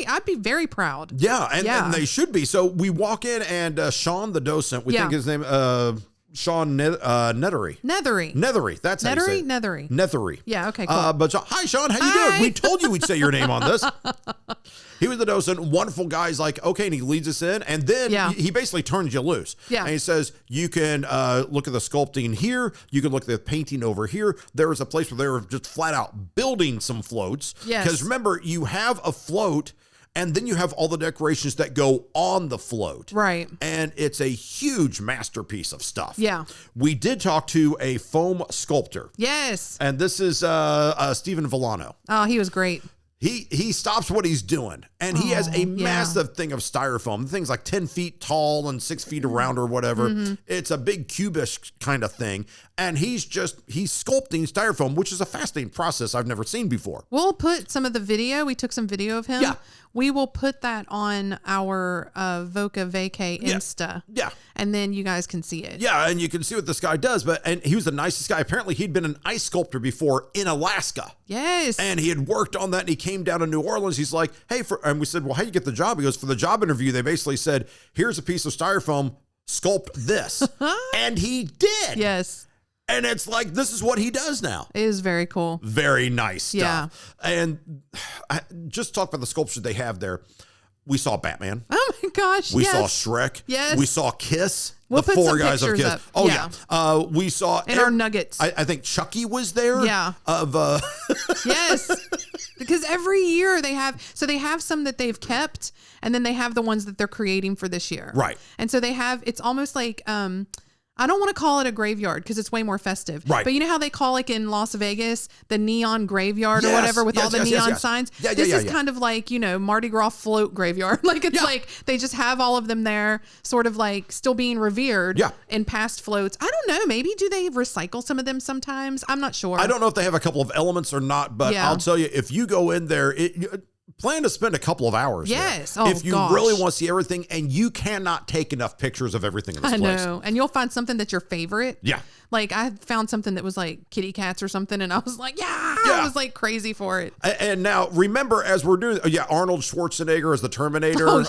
S2: I'd be very proud.
S1: Yeah, and they should be. So we walk in, and Sean, the docent, we think his name, Sean Nethery. That's how you say it. Nethery.
S2: Yeah, okay, cool.
S1: But hi, Sean, how you doing? We told you we'd say your name on this. He was the docent, wonderful guy. He's like, okay, and he leads us in, and then he basically turns you loose.
S2: Yeah.
S1: And he says, you can look at the sculpting here. You can look at the painting over here. There was a place where they were just flat out building some floats.
S2: Yes.
S1: Because remember, you have a float, and then you have all the decorations that go on the float.
S2: Right.
S1: And it's a huge masterpiece of stuff.
S2: Yeah.
S1: We did talk to a foam sculptor.
S2: Yes.
S1: And this is Stephen Velano.
S2: Oh, he was great.
S1: He stops what he's doing, and he has a massive thing of styrofoam. The thing's like 10 feet tall and 6 feet around or whatever. Mm-hmm. It's a big cubish kind of thing. And he's sculpting styrofoam, which is a fascinating process I've never seen before.
S2: We'll put some of the video. We took some video of him.
S1: Yeah.
S2: We will put that on our Voca Vacay Insta.
S1: Yeah.
S2: And then you guys can see it.
S1: Yeah, and you can see what this guy does. And he was the nicest guy. Apparently, he'd been an ice sculptor before in Alaska.
S2: Yes.
S1: And he had worked on that, and he came down to New Orleans. He's like, hey, and we said, well, how do you get the job? He goes, for the job interview, they basically said, here's a piece of styrofoam, sculpt this. And he did.
S2: Yes.
S1: And it's like, this is what he does now.
S2: It is very cool.
S1: Very nice stuff.
S2: Yeah.
S1: And just talk about the sculpture they have there. We saw Batman.
S2: Oh my gosh.
S1: We saw Shrek.
S2: Yes.
S1: We saw Kiss.
S2: We'll
S1: the
S2: put
S1: 4
S2: some
S1: guys of
S2: pictures
S1: Kiss.
S2: up.
S1: Oh
S2: yeah.
S1: We saw
S2: our nuggets.
S1: I think Chucky was there.
S2: Yeah.
S1: Of
S2: yes. The because every year they have some that they've kept, and then they have the ones that they're creating for this year.
S1: Right.
S2: And so it's almost like, I don't want to call it a graveyard because it's way more festive.
S1: Right.
S2: But you know how they call, like in Las Vegas, the neon graveyard or whatever with all the neon signs? This is kind of like, Mardi Gras float graveyard. Like it's like they just have all of them there, sort of like still being revered in past floats. I don't know. Maybe do they recycle some of them sometimes? I'm not sure.
S1: I don't know if they have a couple of elements or not, but I'll tell you, if you go in there, plan to spend a couple of hours.
S2: Yes.
S1: There. If you really want to see everything, and you cannot take enough pictures of everything in this place. I know.
S2: And you'll find something that's your favorite.
S1: Yeah.
S2: Like I found something that was like kitty cats or something, and I was like, I was like crazy for it.
S1: And now remember, as we're doing, Arnold Schwarzenegger as the Terminator was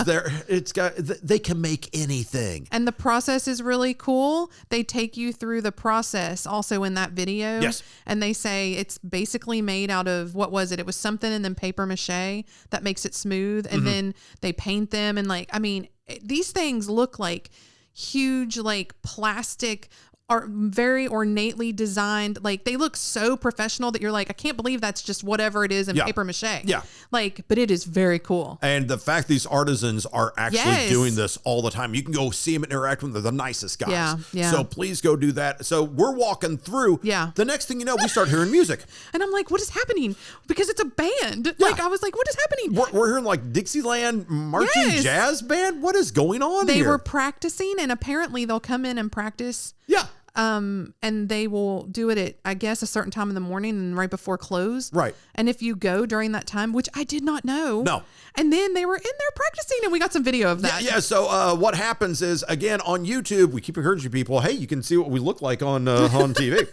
S1: there. It's got, they can make anything.
S2: And the process is really cool. They take you through the process also in that video.
S1: Yes.
S2: And they say it's basically made out of, what was it? It was something and then paper mache that makes it smooth. And then they paint them. And these things look like huge, like plastic, are very ornately designed. Like they look so professional that you're like, I can't believe that's just whatever it is in paper mache.
S1: Yeah.
S2: But it is very cool.
S1: And the fact these artisans are actually doing this all the time. You can go see them and interact with them. They're the nicest guys.
S2: Yeah.
S1: So please go do that. So we're walking through.
S2: Yeah.
S1: The next thing you know, we start hearing music.
S2: And I'm like, what is happening? Because it's a band. Yeah. Like I was like, what is happening?
S1: We're hearing like Dixieland marching jazz band. What is going on here?
S2: They were practicing, and apparently they'll come in and practice.
S1: Yeah.
S2: And they will do it at, I guess, a certain time in the morning and right before close.
S1: Right.
S2: And if you go during that time, which I did not know.
S1: No.
S2: And then they were in there practicing, and we got some video of that.
S1: Yeah. So what happens is, again, on YouTube, we keep encouraging people, hey, you can see what we look like on TV.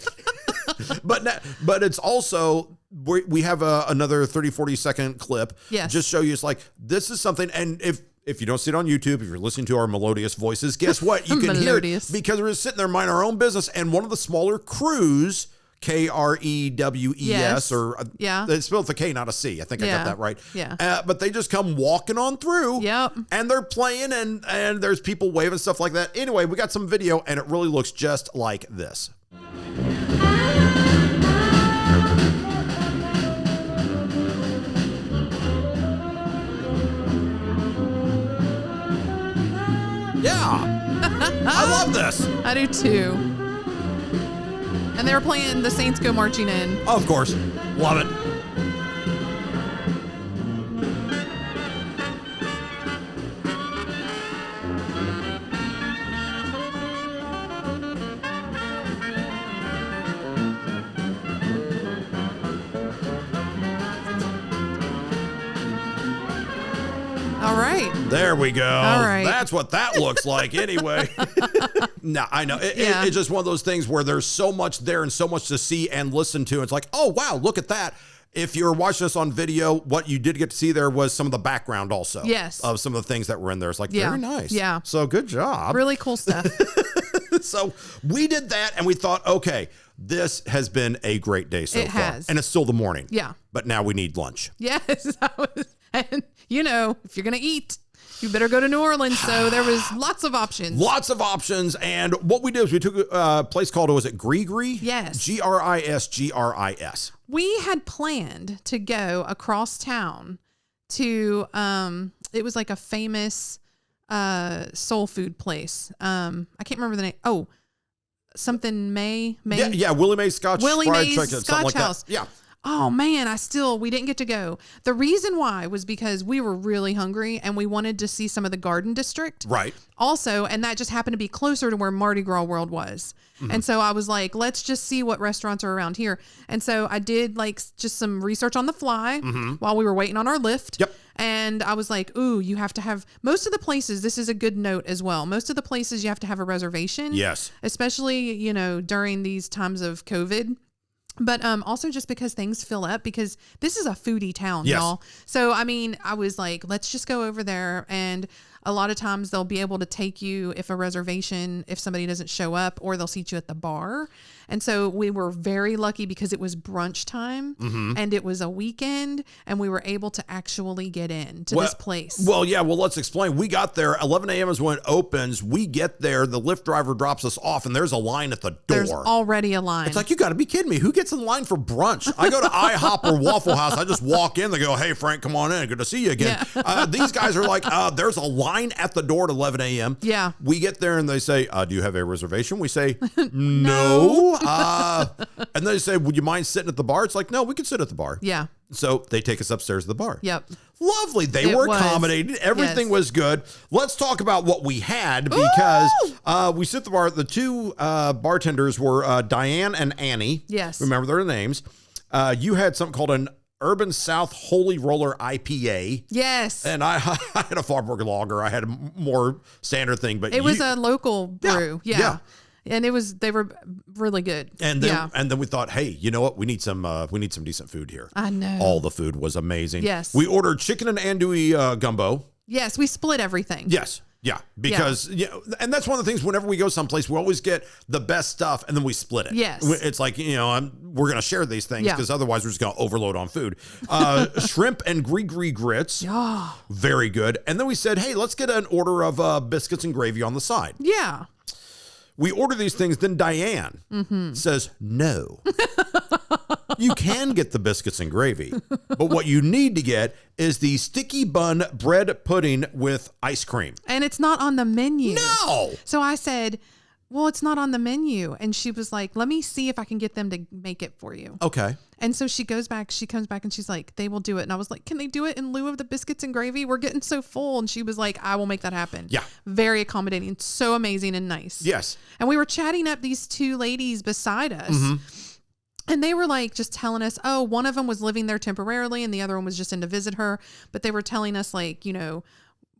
S1: But it's also, we have another 30, 40 second clip.
S2: Yes.
S1: Just show you, it's like, this is something. And if you don't see it on YouTube, if you're listening to our melodious voices, guess what? You can hear it because we're sitting there minding our own business. And one of the smaller crews, Krews, or they spelled with a K, not a C. I think I got that right.
S2: Yeah.
S1: But they just come walking on through.
S2: Yep.
S1: And they're playing, and there's people waving, stuff like that. Anyway, we got some video, and it really looks just like this. Yeah, I love this.
S2: I do too. And they were playing The Saints Go Marching In.
S1: Oh, of course. Love it.
S2: All right.
S1: There we go.
S2: All right.
S1: That's what that looks like anyway. No, I know. It's just one of those things where there's so much there and so much to see and listen to. It's like, oh, wow, look at that. If you're watching this on video, what you did get to see there was some of the background also.
S2: Yes.
S1: Of some of the things that were in there. It's like, very nice.
S2: Yeah.
S1: So good job.
S2: Really cool stuff.
S1: So we did that, and we thought, okay, this has been a great day so far. It has. And it's still the morning.
S2: Yeah.
S1: But now we need lunch.
S2: Yes. And, if you're going to eat, you better go to New Orleans. So there was lots of options.
S1: Lots of options. And what we did is we took a place called, was it Gris?
S2: Yes.
S1: Gris.
S2: We had planned to go across town to, it was like a famous soul food place. I can't remember the name. Oh, something May.
S1: Yeah, Willie Mae's Scotch Fried Chicken,
S2: Scotch
S1: like
S2: House.
S1: That. Yeah.
S2: Oh man, we didn't get to go. The reason why was because we were really hungry and we wanted to see some of the Garden District.
S1: Right.
S2: Also, and that just happened to be closer to where Mardi Gras World was. Mm-hmm. And so I was like, let's just see what restaurants are around here. And so I did just some research on the fly while we were waiting on our lift.
S1: Yep.
S2: And I was like, ooh, you have to have, most of the places, this is a good note as well. Most of the places you have to have a reservation.
S1: Yes.
S2: Especially, during these times of COVID. But also just because things fill up, because this is a foodie town, y'all. So, I was like, let's just go over there. And A lot of times they'll be able to take you if somebody doesn't show up, or they'll seat you at the bar. And so we were very lucky because it was brunch time and it was a weekend, and we were able to actually get in to this place.
S1: Well, yeah. Well, let's explain. We got there. 11 a.m. is when it opens. We get there. The Lyft driver drops us off, and there's a line at the door.
S2: There's already a line.
S1: It's like, you got to be kidding me. Who gets in line for brunch? I go to IHOP or Waffle House. I just walk in. They go, hey, Frank, come on in. Good to see you again. Yeah. These guys are like, there's a line at the door at 11 a.m.
S2: Yeah.
S1: We get there, and they say, do you have a reservation? We say, no. And they say, would you mind sitting at the bar? It's like, no, we can sit at the bar.
S2: Yeah.
S1: So they take us upstairs to the bar.
S2: Yep.
S1: Lovely. They were accommodated. Everything was good. Let's talk about what we had, because we sit at the bar. The two bartenders were Diane and Annie.
S2: Yes.
S1: Remember their names. You had something called an Urban South Holy Roller IPA.
S2: Yes.
S1: And I had a Farburg Lager. I had a more standard thing, but
S2: it was a local brew. Yeah. And they were really good.
S1: And then we thought, hey, you know what? We need some decent food here.
S2: I know.
S1: All the food was amazing.
S2: Yes.
S1: We ordered chicken and andouille gumbo.
S2: Yes, we split everything.
S1: Yes. Yeah, because and that's one of the things. Whenever we go someplace, we always get the best stuff, and then we split it.
S2: Yes,
S1: it's like we're gonna share these things because otherwise we're just gonna overload on food. Shrimp and gree grits, very good. And then we said, hey, let's get an order of biscuits and gravy on the side.
S2: Yeah.
S1: We order these things, then Diane says, no, you can get the biscuits and gravy, but what you need to get is the sticky bun bread pudding with ice cream.
S2: And it's not on the menu.
S1: No.
S2: So I said, well, it's not on the menu. And she was like, let me see if I can get them to make it for you.
S1: Okay.
S2: And so she comes back and she's like, they will do it. And I was like, can they do it in lieu of the biscuits and gravy? We're getting so full. And she was like, I will make that happen.
S1: Yeah.
S2: Very accommodating. So amazing and nice.
S1: Yes.
S2: And we were chatting up these two ladies beside us. And they were like just telling us, oh, one of them was living there temporarily and the other one was just in to visit her. But they were telling us, like, you know,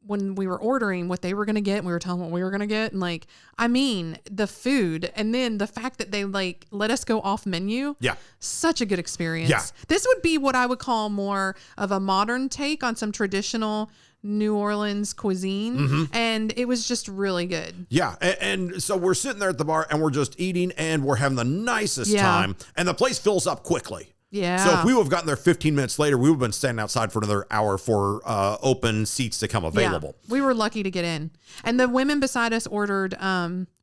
S2: when we were ordering what they were going to get, and we were telling them what we were going to get. And like, I mean, the food, and then the fact that they like let us go off menu. Yeah. Such a good experience. Yeah. This would be what I would call more of a modern take on some traditional New Orleans cuisine. And it was just really good.
S1: Yeah. And so we're sitting there at the bar and we're just eating and we're having the nicest time, and the place fills up quickly.
S2: Yeah.
S1: So if we would have gotten there 15 minutes later, we would have been standing outside for another hour for open seats to come available.
S2: Yeah. We were lucky to get in. And the women beside us ordered,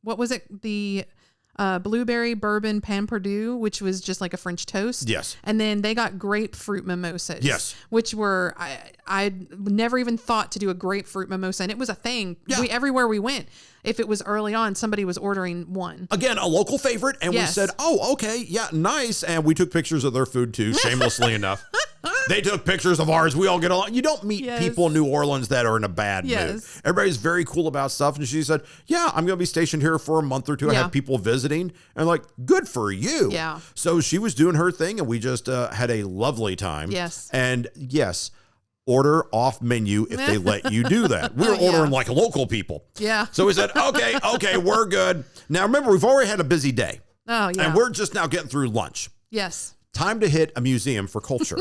S2: what was it? The blueberry bourbon Pamperdue, which was just like a French toast.
S1: Yes.
S2: And then they got grapefruit mimosas.
S1: Yes.
S2: Which were, I never even thought to do a grapefruit mimosa. And it was a thing. Yeah. Everywhere we went, if it was early on, somebody was ordering one.
S1: Again, a local favorite. And we said, oh, okay. Yeah, nice. And we took pictures of their food too, shamelessly enough. They took pictures of ours. We all get along. You don't meet people in New Orleans that are in a bad mood. Everybody's very cool about stuff. And she said, yeah, I'm going to be stationed here for a month or two. I have people visiting. And like, good for you.
S2: Yeah.
S1: So she was doing her thing and we just had a lovely time.
S2: Yes.
S1: And yes, order off menu if they let you do that. We were ordering like local people.
S2: Yeah.
S1: So we said, okay, we're good. Now remember, we've already had a busy day.
S2: Oh, yeah.
S1: And we're just now getting through lunch.
S2: Yes.
S1: Time to hit a museum for culture.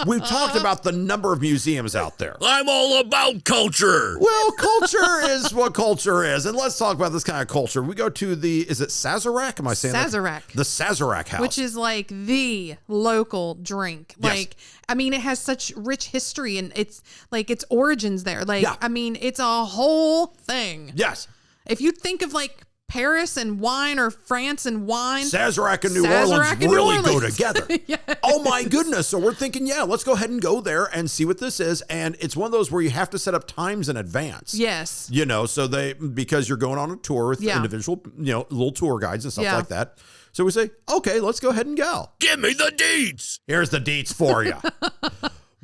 S1: We've talked about the number of museums out there.
S3: I'm all about culture.
S1: Well, culture is what culture is. And let's talk about this kind of culture. We go to is it Sazerac? Am I saying
S2: Sazerac.
S1: The Sazerac House.
S2: Which is like the local drink.
S1: Yes.
S2: Like, I mean, it has such rich history and it's like its origins there. Like, I mean, it's a whole thing.
S1: Yes.
S2: If you think of like Paris and wine or France and wine,
S1: Sazerac and New Orleans really go together. Yes. Oh my goodness. So we're thinking, let's go ahead and go there and see what this is. And it's one of those where you have to set up times in advance.
S2: Yes.
S1: You know, so because you're going on a tour with individual, little tour guides and stuff like that. So we say, okay, let's go ahead and go.
S3: Give me the deets.
S1: Here's the deets for you.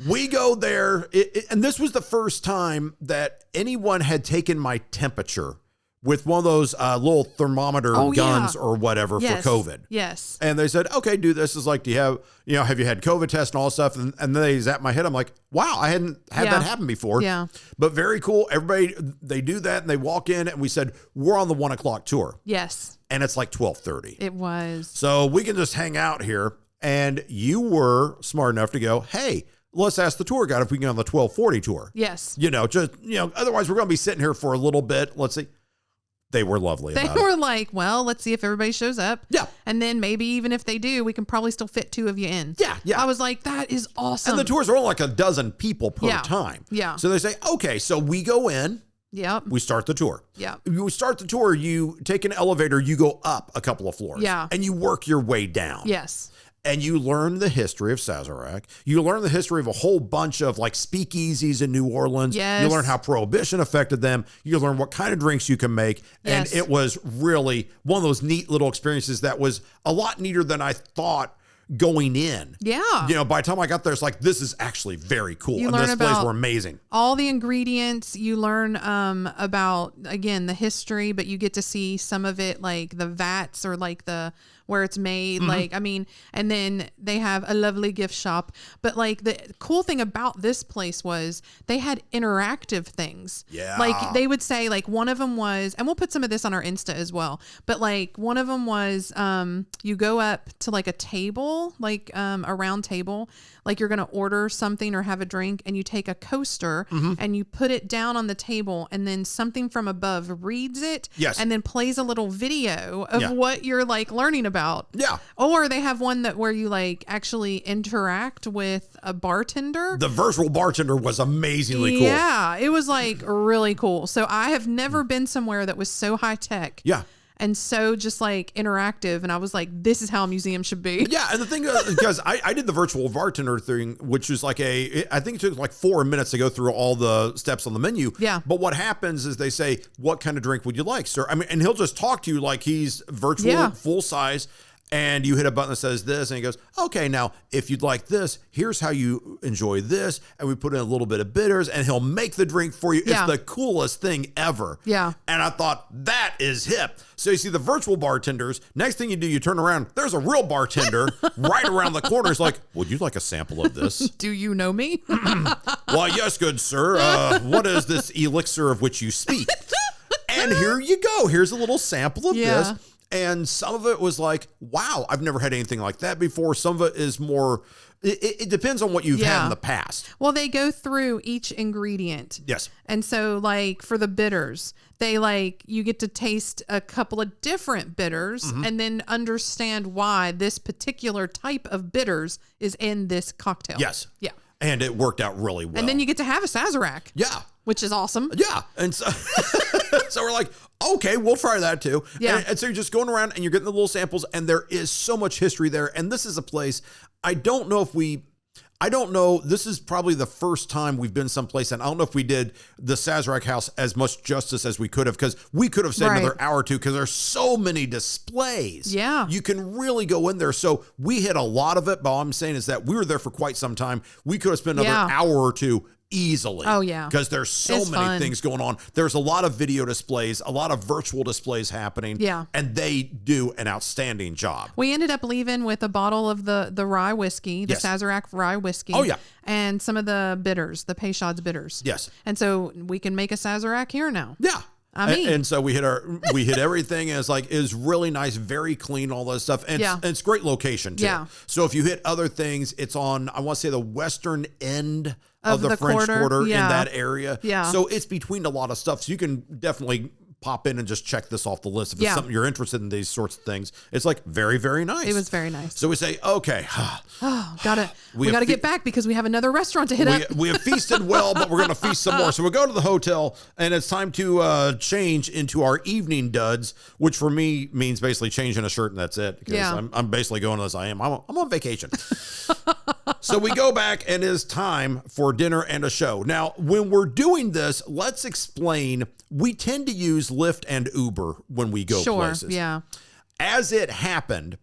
S1: We go there. And this was the first time that anyone had taken my temperature with one of those little thermometer guns or whatever for COVID.
S2: Yes.
S1: And they said, okay, do this. Is like, do you have you had COVID test and all this stuff? And then they zapped my head. I'm like, wow, I hadn't had that happen before.
S2: Yeah.
S1: But very cool. Everybody, they do that and they walk in and we said, we're on the 1 o'clock tour.
S2: Yes.
S1: And it's like 12:30.
S2: It was.
S1: So we can just hang out here. And you were smart enough to go, hey, let's ask the tour guide if we can get on the 1240 tour.
S2: Yes.
S1: Otherwise we're going to be sitting here for a little bit. Let's see. They were lovely about it.
S2: They were like, well, let's see if everybody shows up.
S1: Yeah.
S2: And then maybe even if they do, we can probably still fit 2 of you in.
S1: Yeah, yeah.
S2: I was like, that is awesome.
S1: And the tours are only like a dozen people per time.
S2: Yeah.
S1: So they say, okay, so we go in.
S2: Yep.
S1: We start the tour.
S2: Yeah.
S1: You start the tour, you take an elevator, you go up a couple of floors.
S2: Yeah.
S1: And you work your way down.
S2: Yes.
S1: And you learn the history of Sazerac. You learn the history of a whole bunch of like speakeasies in New Orleans.
S2: Yes.
S1: You learn how Prohibition affected them. You learn what kind of drinks you can make.
S2: Yes.
S1: And it was really one of those neat little experiences that was a lot neater than I thought going in.
S2: Yeah.
S1: By the time I got there, it's like, this is actually very cool.
S2: You
S1: And
S2: learn
S1: displays
S2: about
S1: were amazing.
S2: all the ingredients. You learn about, again, the history, but you get to see some of it, like the vats or like where it's made.
S1: Mm-hmm.
S2: And then they have a lovely gift shop. But like the cool thing about this place was they had interactive things.
S1: Yeah.
S2: Like they would say, like one of them was, and we'll put some of this on our Insta as well, but like one of them was you go up to like a table, like a round table, like you're going to order something or have a drink, and you take a coaster and you put it down on the table, and then something from above reads it.
S1: Yes.
S2: And then plays a little video of what you're like learning about.
S1: Yeah.
S2: Or they have one where you like actually interact with a bartender.
S1: The virtual bartender was amazingly cool.
S2: Yeah, it was like really cool. So I have never been somewhere that was so high tech.
S1: Yeah.
S2: And so just like interactive. And I was like, this is how a museum should be.
S1: Yeah. And the thing is, because I did the virtual bartender thing, which was like I think it took like 4 minutes to go through all the steps on the menu.
S2: Yeah.
S1: But what happens is they say, what kind of drink would you like, sir? And he'll just talk to you like he's virtual, full size. And you hit a button that says this, and he goes, okay, now, if you'd like this, here's how you enjoy this. And we put in a little bit of bitters, and he'll make the drink for you.
S2: Yeah.
S1: It's the coolest thing ever.
S2: Yeah.
S1: And I thought, that is hip. So you see the virtual bartenders, next thing you do, you turn around, there's a real bartender right around the corner. It's like, would you like a sample of this?
S2: Do you know me?
S1: Why, yes, good sir. What is this elixir of which you speak? And here you go. Here's a little sample of this. And some of it was like, wow, I've never had anything like that before. Some of it is more, it depends on what you've had in the past.
S2: Well, they go through each ingredient.
S1: Yes.
S2: And so like for the bitters, you get to taste a couple of different bitters and then understand why this particular type of bitters is in this cocktail.
S1: Yes.
S2: Yeah.
S1: And it worked out really well.
S2: And then you get to have a Sazerac.
S1: Yeah.
S2: Which is awesome.
S1: Yeah. And so, so we're like, okay, we'll try that too.
S2: Yeah.
S1: And so you're just going around and you're getting the little samples, and there is so much history there. And this is a place, I don't know. This is probably the first time we've been someplace, and I don't know if we did the Sazerac house as much justice as we could have, because we could have stayed another hour or two, because there's so many displays.
S2: Yeah.
S1: You can really go in there. So we hit a lot of it, but all I'm saying is that we were there for quite some time. We could have spent another hour or two easily.
S2: Oh, yeah.
S1: Because there's so many things going on. There's a lot of video displays, a lot of virtual displays happening.
S2: Yeah.
S1: And they do an outstanding job.
S2: We ended up leaving with a bottle of the rye whiskey, the Sazerac rye whiskey.
S1: Oh, yeah.
S2: And some of the bitters, the Peychaud's bitters.
S1: Yes.
S2: And so we can make a Sazerac here now.
S1: Yeah.
S2: I
S1: and so we hit everything, and it's really nice, very clean, all that stuff. And it's great location too.
S2: Yeah.
S1: So if you hit other things, it's on, I want to say, the western end of the French Quarter in that area.
S2: Yeah.
S1: So it's between a lot of stuff. So you can definitely pop in and just check this off the list. If it's something you're interested in, these sorts of things, it's like very, very nice.
S2: It was very nice.
S1: So we say, okay.
S2: We gotta get back because we have another restaurant to hit up.
S1: We have feasted well, but we're going to feast some more. So we go to the hotel, and it's time to change into our evening duds, which for me means basically changing a shirt, and that's it. Because I'm basically going as I am. I'm on vacation. So we go back, and it is time for dinner and a show. Now, when we're doing this, let's explain. We tend to use Lyft and Uber when we go places.
S2: Yeah.
S1: As it happened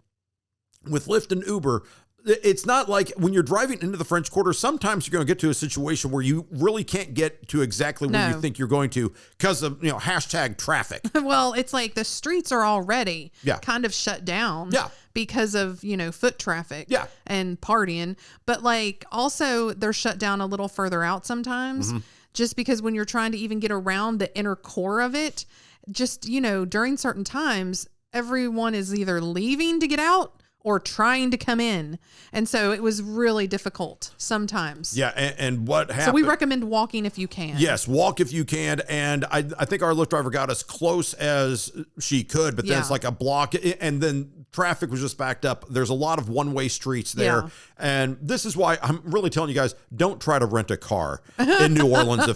S1: with Lyft and Uber, it's not like when you're driving into the French Quarter, sometimes you're going to get to a situation where you really can't get to exactly where you think you're going to because of, hashtag traffic.
S2: Well, it's like the streets are already kind of shut down because of, foot traffic and partying. But like also they're shut down a little further out sometimes just because when you're trying to even get around the inner core of it, just, during certain times, everyone is either leaving to get out or trying to come in. And so it was really difficult sometimes.
S1: Yeah. And what happened?
S2: So we recommend walking if you can.
S1: Yes, walk if you can. And I think our Lyft driver got as close as she could, but then it's like a block. And then traffic was just backed up. There's a lot of one-way streets there. Yeah. And this is why I'm really telling you guys, don't try to rent a car in New Orleans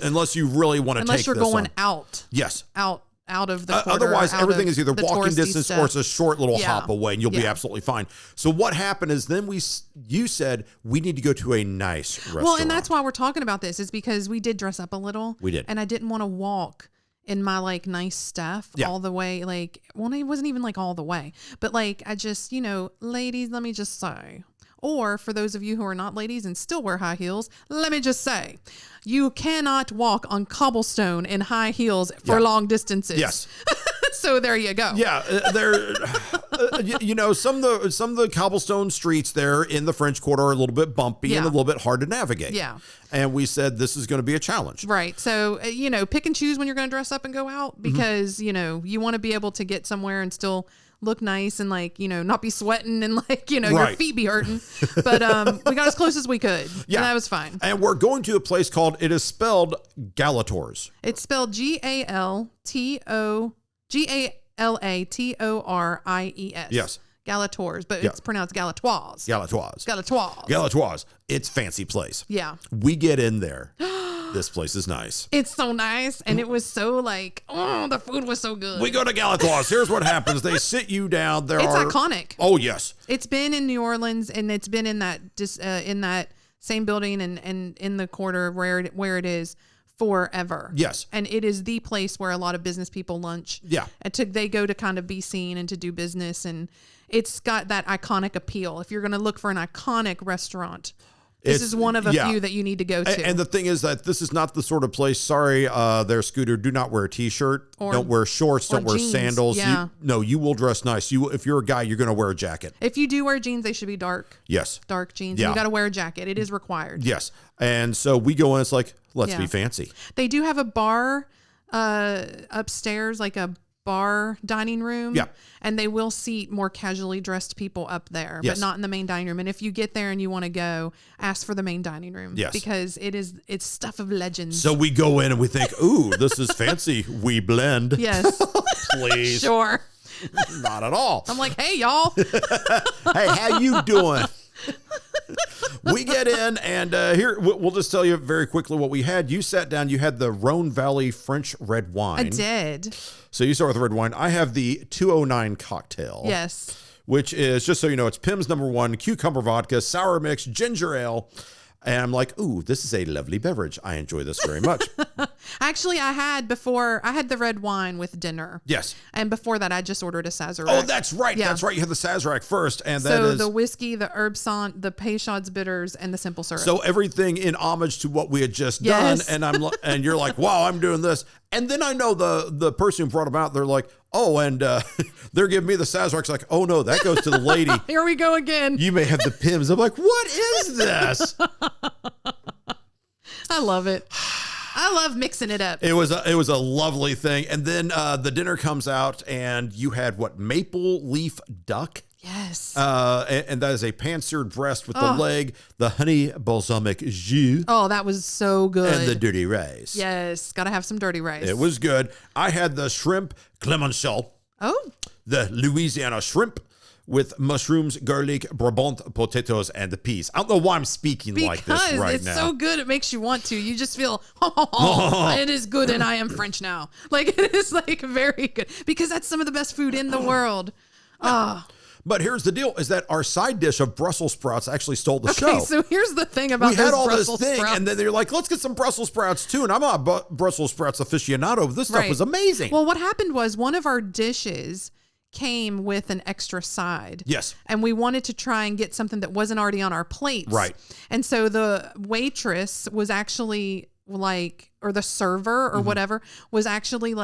S1: unless you really want to take this on.
S2: Unless you're going out.
S1: Yes.
S2: Out of the quarter,
S1: otherwise, everything is either walking distance or it's a short little hop away, and you'll be absolutely fine. So what happened is then you said we need to go to a nice restaurant.
S2: Well, and that's why we're talking about this, is because we did dress up a little.
S1: We did.
S2: And I didn't want to walk in my like nice stuff all the way. Like, well, it wasn't even like all the way, but like I just, ladies, let me just say, or for those of you who are not ladies and still wear high heels, let me just say, you cannot walk on cobblestone in high heels for long distances.
S1: Yes.
S2: So there you go.
S1: Yeah, some of the cobblestone streets there in the French Quarter are a little bit bumpy and a little bit hard to navigate.
S2: Yeah.
S1: And we said this is going to be a challenge.
S2: Right. So, pick and choose when you're going to dress up and go out because, you want to be able to get somewhere and still look nice and not be sweating and your feet be hurting. But we got as close as we could. Yeah. And that was fine.
S1: And we're going to a place called, it is spelled Galators.
S2: It's spelled Galatores.
S1: Yes.
S2: Galators, but it's pronounced Galatoires.
S1: Galatoires. It's fancy place.
S2: Yeah.
S1: We get in there. This place is nice.
S2: It's so nice. And it was so the food was so good.
S1: We go to Galatoires. Here's what happens. They sit you down. It's
S2: iconic.
S1: Oh, yes.
S2: It's been in New Orleans and it's been in that same building and in the quarter where it is forever.
S1: Yes.
S2: And it is the place where a lot of business people lunch.
S1: Yeah.
S2: They go to kind of be seen and to do business. And it's got that iconic appeal. If you're going to look for an iconic restaurant, this is one of a few that you need to go to.
S1: And the thing is that this is not the sort of place, sorry, there, Scooter, do not wear a t-shirt. Don't wear shorts. Don't wear sandals.
S2: Yeah.
S1: You will dress nice. If you're a guy, you're going to wear a jacket.
S2: If you do wear jeans, they should be dark.
S1: Yes.
S2: Dark jeans.
S1: Yeah.
S2: You got to wear a jacket. It is required.
S1: Yes. And so we go in, it's like, let's be fancy.
S2: They do have a bar upstairs, like a bar dining room.
S1: Yeah.
S2: And they will seat more casually dressed people up there,
S1: yes.
S2: but not in the main dining room. And if you get there and you want to go, ask for the main dining room.
S1: Yes.
S2: Because it's stuff of legends.
S1: So we go in and we think, ooh, this is fancy. We blend.
S2: Yes.
S1: Please.
S2: Sure.
S1: Not at all.
S2: I'm like, hey, y'all.
S1: Hey, how you doing? We get in, and here, we'll just tell you very quickly what we had. You sat down, you had the Rhone Valley French red wine.
S2: I did.
S1: So you start with the red wine. I have the 209 cocktail.
S2: Yes.
S1: Which is, just so you know, it's Pim's #1, cucumber vodka, sour mix, ginger ale. And I'm like, ooh, this is a lovely beverage. I enjoy this very much.
S2: Actually, I had the red wine with dinner.
S1: Yes.
S2: And before that, I just ordered a Sazerac.
S1: Oh, that's right.
S2: Yeah.
S1: That's right. You had the Sazerac first. And that
S2: so
S1: is...
S2: the whiskey, the herb sant, the Peychaud's bitters, and the simple syrup.
S1: So everything in homage to what we had just done. And you're like, wow, I'm doing this. And then I know the person who brought them out, they're like, oh, and they're giving me the Sazerac's like, oh, no, that goes to the lady.
S2: Here we go again.
S1: You may have the Pims. I'm like, what is this?
S2: I love it. I love mixing it up.
S1: It was a lovely thing. And then the dinner comes out and you had maple leaf duck.
S2: Yes.
S1: And that is a pan-seared breast with the leg, the honey balsamic jus.
S2: Oh, that was so good.
S1: And the dirty rice.
S2: Yes. Got to have some dirty rice.
S1: It was good. I had the shrimp clemenceau.
S2: Oh.
S1: The Louisiana shrimp with mushrooms, garlic, Brabant potatoes, and the peas. I don't know why I'm speaking like this right now.
S2: Because it's so good, it makes you want to. You just feel, it is good, and I am French now. Like, it is, very good. Because that's some of the best food in the world.
S1: But here's the deal, is that our side dish of Brussels sprouts actually stole the show.
S2: Okay, so here's the thing about
S1: we had all
S2: Brussels
S1: this thing,
S2: sprouts.
S1: and then they're like, let's get some Brussels sprouts, too. And I'm not a Brussels sprouts aficionado. This stuff was amazing.
S2: Well, what happened was one of our dishes came with an extra side.
S1: Yes.
S2: And we wanted to try and get something that wasn't already on our plates.
S1: Right.
S2: And so the waitress was actually or the server or whatever was actually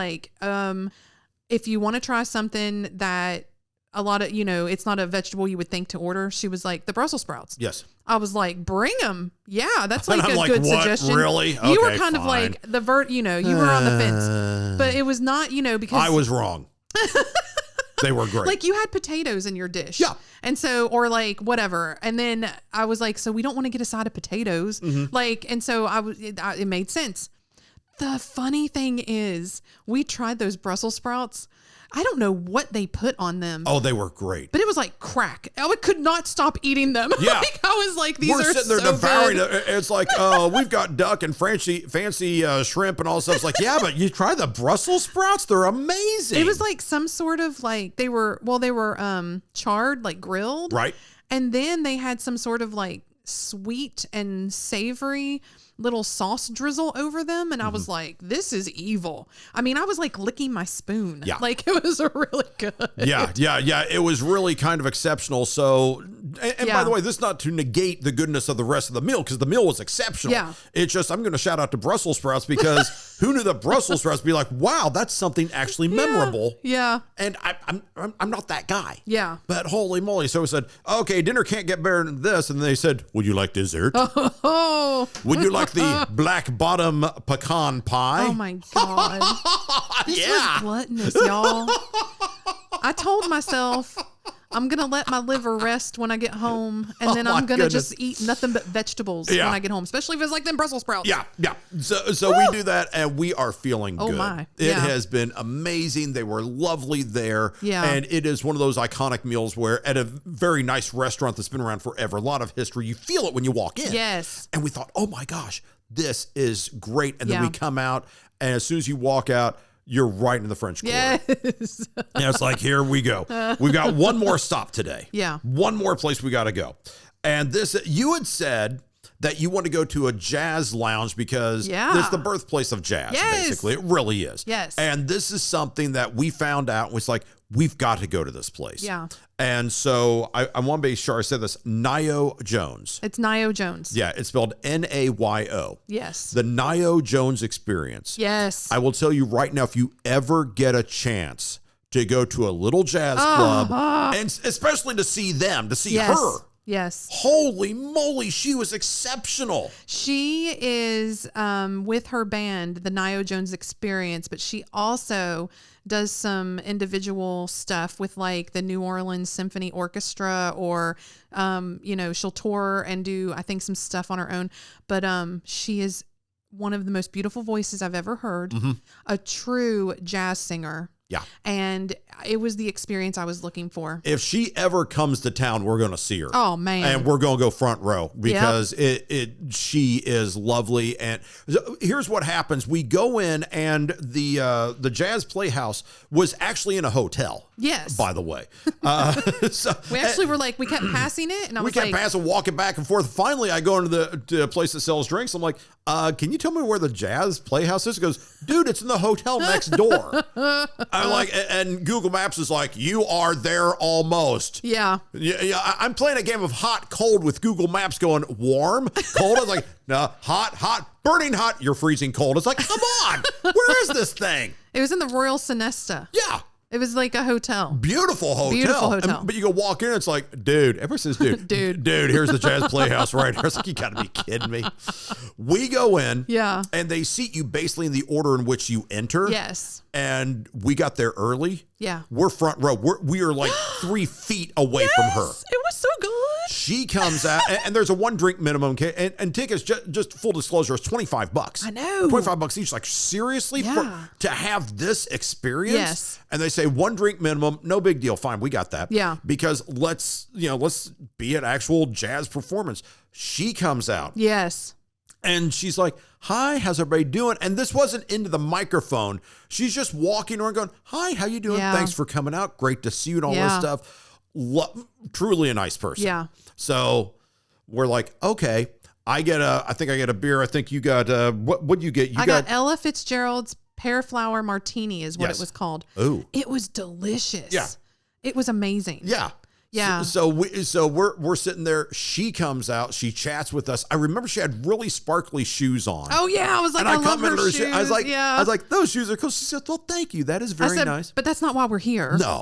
S2: if you want to try something that a lot of, it's not a vegetable you would think to order. She was like, the Brussels sprouts.
S1: Yes.
S2: I was like, bring them. Yeah, that's
S1: and
S2: a
S1: I'm
S2: good
S1: what?
S2: suggestion.
S1: Really?
S2: You were
S1: Okay,
S2: kind
S1: fine.
S2: of like you were on the fence. But it was not, because
S1: I was wrong. They were great.
S2: Like you had potatoes in your dish.
S1: Yeah.
S2: And so, or like whatever. And then I was like, so we don't want to get a side of potatoes. Like, and so it made sense. The funny thing is we tried those Brussels sprouts. I don't know what they put on them.
S1: Oh, they were great.
S2: But it was like crack. I could not stop eating them.
S1: Yeah.
S2: Like, I was like, these
S1: We're
S2: are
S1: sitting there
S2: so
S1: devouring
S2: good.
S1: it. It's like, we've got duck and fancy shrimp and all stuff. It's like, yeah, but you try the Brussels sprouts? They're amazing.
S2: It was like some sort of like, they were charred, like grilled.
S1: Right.
S2: And then they had some sort of like sweet and savory little sauce drizzle over them. And I was like, this is evil. I mean, I was like licking my spoon.
S1: Yeah.
S2: Like it was really good.
S1: Yeah. It was really kind of exceptional. So, and by the way, this is not to negate the goodness of the rest of the meal, because the meal was exceptional.
S2: Yeah.
S1: It's just, I'm going to shout out to Brussels sprouts, because who knew that Brussels sprouts be like, wow, that's something actually memorable.
S2: Yeah.
S1: And I'm not that guy.
S2: Yeah.
S1: But holy moly. So we said, okay, dinner can't get better than this. And they said, would you like dessert?
S2: Oh.
S1: Would you like the black bottom pecan pie?
S2: Oh my God. This was gluttonous, y'all. I told myself I'm going to let my liver rest when I get home, and then I'm going to just eat nothing but vegetables when I get home, especially if it's like them Brussels sprouts.
S1: Yeah. So we do that, and we are feeling good.
S2: My.
S1: It has been amazing. They were lovely there.
S2: Yeah.
S1: And it is one of those iconic meals where at a very nice restaurant that's been around forever, a lot of history, you feel it when you walk in.
S2: Yes.
S1: And we thought, oh my gosh, this is great. And then we come out, and as soon as you walk out, you're right in the French Quarter.
S2: Yes.
S1: And it's like, here we go. We've got one more stop today.
S2: Yeah.
S1: One more place we got to go. And this, you had said that you want to go to a jazz lounge because it's the birthplace of jazz, basically. It really is.
S2: Yes.
S1: And this is something that we found out was like, we've got to go to this place.
S2: Yeah.
S1: And so I want to be sure I said this. Nayo Jones.
S2: It's Nayo Jones.
S1: Yeah, it's spelled Nayo.
S2: Yes.
S1: The Nayo Jones experience.
S2: Yes.
S1: I will tell you right now, if you ever get a chance to go to a little jazz club, and especially to see them, to see her.
S2: Yes.
S1: Holy moly, she was exceptional.
S2: She is with her band, the Nayo Jones Experience, but she also does some individual stuff with like the New Orleans Symphony Orchestra, or, she'll tour and do, I think, some stuff on her own. But she is one of the most beautiful voices I've ever heard, a true jazz singer.
S1: Yeah.
S2: And it was the experience I was looking for.
S1: If she ever comes to town, we're going to see her.
S2: Oh, man.
S1: And we're going to go front row because she is lovely. And here's what happens. We go in, and the Jazz Playhouse was actually in a hotel.
S2: Yes.
S1: By the way. So
S2: we actually were like, we kept passing it, and I was like,
S1: we kept passing, walking back and forth. Finally, I go into the place that sells drinks. I'm like, can you tell me where the Jazz Playhouse is? He goes, dude, it's in the hotel next door. I'm like, and Google Maps is like, you are there almost.
S2: Yeah.
S1: I'm playing a game of hot, cold with Google Maps going warm, cold. I was like, no, hot, burning hot. You're freezing cold. It's like, come on, where is this thing?
S2: It was in the Royal Sonesta.
S1: Yeah.
S2: It was like a hotel.
S1: Beautiful hotel. But you go walk in, it's like, dude, everybody says, dude, dude, here's the Jazz Playhouse right here. It's like, you gotta be kidding me. We go in, and they seat you basically in the order in which you enter.
S2: Yes.
S1: And we got there early.
S2: Yeah.
S1: We're front row. We are like 3 feet away from her.
S2: It was so good.
S1: She comes out, and there's a 1 drink minimum, and tickets, just full disclosure, is $25.
S2: I know.
S1: $25 each. Like, seriously? To have this experience?
S2: Yes.
S1: And they say 1 drink minimum, no big deal. Fine, we got that.
S2: Yeah.
S1: Because let's be an actual jazz performance. She comes out.
S2: Yes.
S1: And she's like, hi, how's everybody doing? And this wasn't into the microphone. She's just walking around going, hi, how you doing?
S2: Yeah.
S1: Thanks for coming out. Great to see you and all this stuff. Truly a nice person.
S2: Yeah.
S1: So we're like, okay, I think I get a beer. I think you got, what'd you get?
S2: I got Ella Fitzgerald's Pear Flower Martini is what it was called.
S1: Oh.
S2: It was delicious.
S1: Yeah.
S2: It was amazing.
S1: Yeah.
S2: Yeah.
S1: So we're sitting there. She comes out. She chats with us. I remember she had really sparkly shoes on.
S2: Oh yeah, I was like, I love her shoes.
S1: I was like, those shoes are cool. She said, well, thank you. That is very nice.
S2: But that's not why we're here.
S1: No.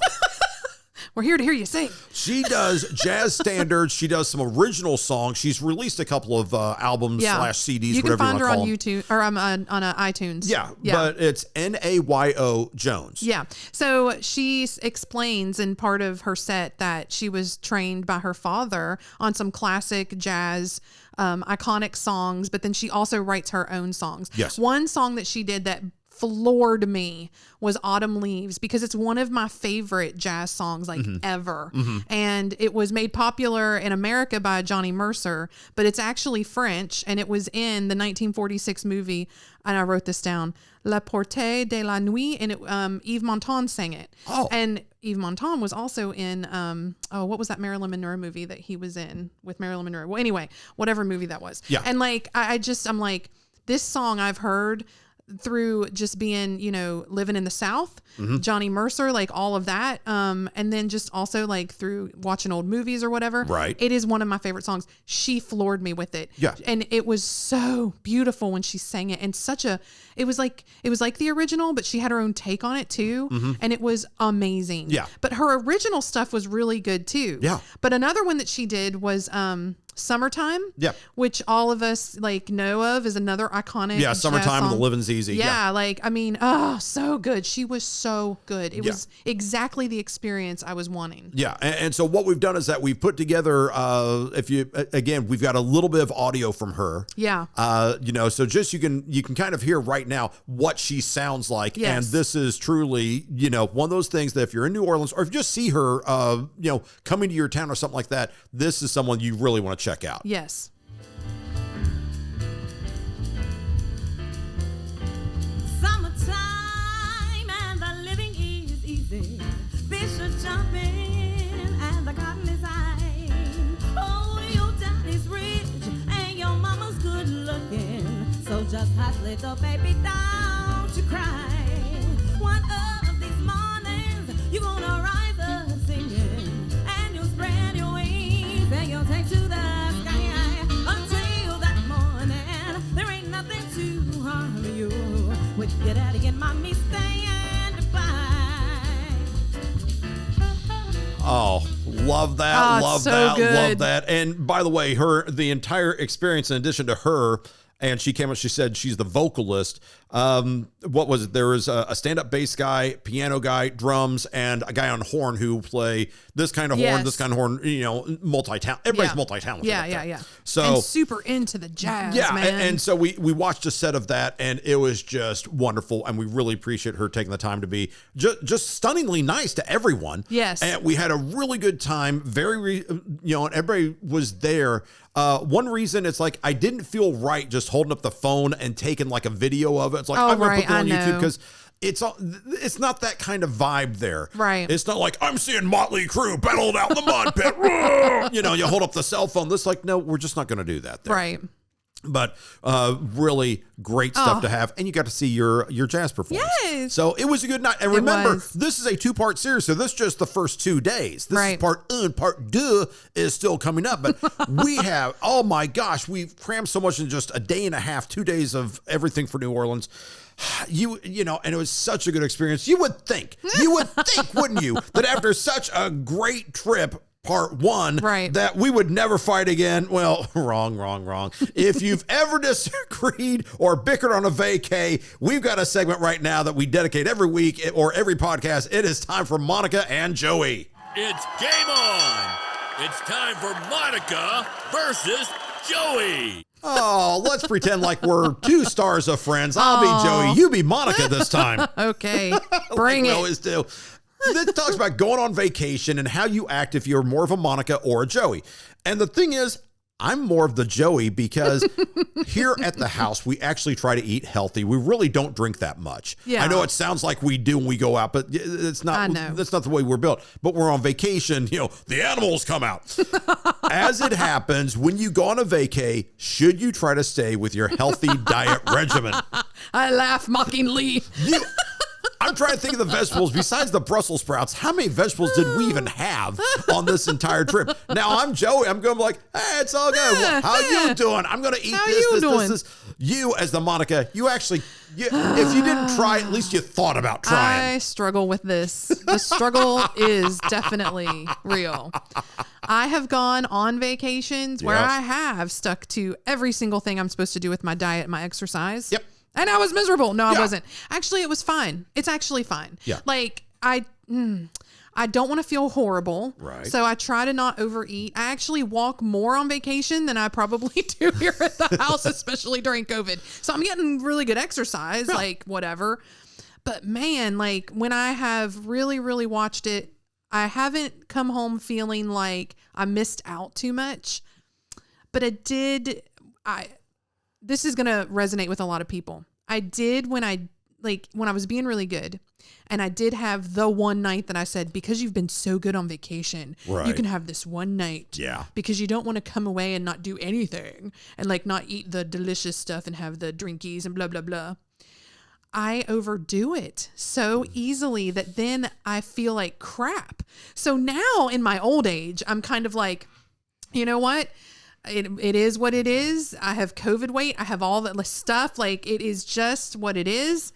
S2: We're here to hear you sing.
S1: She does jazz standards. She does some original songs. She's released a couple of albums / CDs.
S2: You can find her on
S1: them.
S2: YouTube or on iTunes.
S1: Yeah, but it's Nayo Jones.
S2: Yeah. So she explains in part of her set that she was trained by her father on some classic jazz iconic songs, but then she also writes her own songs.
S1: Yes.
S2: One song that she did that floored me was Autumn Leaves, because it's one of my favorite jazz songs ever. And it was made popular in America by Johnny Mercer, but it's actually French, and it was in the 1946 movie, and I wrote this down, La Portée de la Nuit, and Yves Montand sang it.
S1: Oh.
S2: And Yves Montand was also in, what was that Marilyn Monroe movie that he was in with Marilyn Monroe? Well, anyway, whatever movie that was.
S1: Yeah.
S2: And like, I'm like, this song I've heard through just being, living in the South, Johnny Mercer, like all of that. And then just also like through watching old movies or whatever.
S1: Right.
S2: It is one of my favorite songs. She floored me with it.
S1: Yeah.
S2: And it was so beautiful when she sang it, and it was like the original, but she had her own take on it too. And it was amazing.
S1: Yeah.
S2: But her original stuff was really good too.
S1: Yeah.
S2: But another one that she did was, Summertime, which all of us like know of, is another iconic jazz
S1: Summertime and
S2: song.
S1: The Living's Easy.
S2: So good. She was so good. It was exactly the experience I was wanting.
S1: Yeah, and so what we've done is that we've put together, we've got a little bit of audio from her.
S2: Yeah.
S1: So just you can kind of hear right now what she sounds like.
S2: Yes.
S1: And this is truly, one of those things that if you're in New Orleans, or if you just see her, coming to your town or something like that, this is someone you really want to check out.
S2: Yes.
S4: Summertime and the living is easy. Fish are jumping and the cotton is high. Oh, your daddy's rich and your mama's good looking. So just hush, little baby, don't you cry. One of these mornings you're gonna rise up singing, and you'll spread your wings and you'll take to the sky. Until that morning, there ain't nothing to harm you. With your daddy and mommy stand by.
S1: Oh, love that. Love
S2: so
S1: that.
S2: good.
S1: Love that. And by the way, the entire experience, in addition to her, and she came up, she said she's the vocalist. What was it? There was a stand-up bass guy, piano guy, drums, and a guy on horn who play this kind of horn, this kind of horn, multi-talent. Everybody's multi-talented.
S2: Yeah.
S1: So,
S2: and super into the jazz, man.
S1: And so we watched a set of that, and it was just wonderful, and we really appreciate her taking the time to be just stunningly nice to everyone.
S2: Yes.
S1: And we had a really good time, and everybody was there. One reason it's like I didn't feel right just holding up the phone and taking like a video of it. It's like, I'm going to put that on YouTube because it's not that kind of vibe there.
S2: Right.
S1: It's not like I'm seeing Motley Crue battled out in the mud pit. You hold up the cell phone. This like, no, we're just not going to do that there.
S2: Right.
S1: But really great stuff to have. And you got to see your jazz performance.
S2: Yes.
S1: So it was a good night. And remember, this is a 2-part series. So this is just the first 2 days. This is part 1. Part 2 is still coming up. But we have, oh my gosh, we've crammed so much in just a day and a half, 2 days of everything for New Orleans. And it was such a good experience. You would think, wouldn't you, that after such a great trip, part 1, that we would never fight again. Well, wrong. If you've ever disagreed or bickered on a vacay, we've got a segment right now that we dedicate every week or every podcast. It is time for Monica and Joey.
S3: It's game on. It's time for Monica versus Joey.
S1: Oh, let's pretend like we're 2 stars of Friends. I'll be Joey. You be Monica this time.
S2: Okay, bring it.
S1: We always do. It talks about going on vacation and how you act if you're more of a Monica or a Joey. And the thing is, I'm more of the Joey because here at the house, we actually try to eat healthy. We really don't drink that much.
S2: Yeah.
S1: I know it sounds like we do when we go out, but it's not. That's not the way we're built. But we're on vacation, the animals come out. As it happens, when you go on a vacay, should you try to stay with your healthy diet regimen?
S2: I laugh mockingly.
S1: I'm trying to think of the vegetables. Besides the Brussels sprouts, how many vegetables did we even have on this entire trip? Now, I'm Joey. I'm going to be like, hey, it's all good. Well, how you doing? I'm going to eat this. You, as the Monica, you actually, if you didn't try, at least you thought about trying.
S2: I struggle with this. The struggle is definitely real. I have gone on vacations where I have stuck to every single thing I'm supposed to do with my diet and my exercise.
S1: Yep.
S2: And I was miserable. No, I wasn't. Actually, it was fine. It's actually fine.
S1: Yeah.
S2: Like, I don't want to feel horrible.
S1: Right.
S2: So I try to not overeat. I actually walk more on vacation than I probably do here at the house, especially during COVID. So I'm getting really good exercise, like whatever. But man, like when I have really, really watched it, I haven't come home feeling like I missed out too much. But this is going to resonate with a lot of people. I did when I was being really good. And I did have the one night that I said, because you've been so good on vacation, you can have this one night.
S1: Yeah.
S2: Because you don't want to come away and not do anything and like not eat the delicious stuff and have the drinkies and blah, blah, blah. I overdo it so easily that then I feel like crap. So now in my old age, I'm kind of like, you know what? It is what it is. I have COVID weight. I have all that stuff. Like it is just what it is.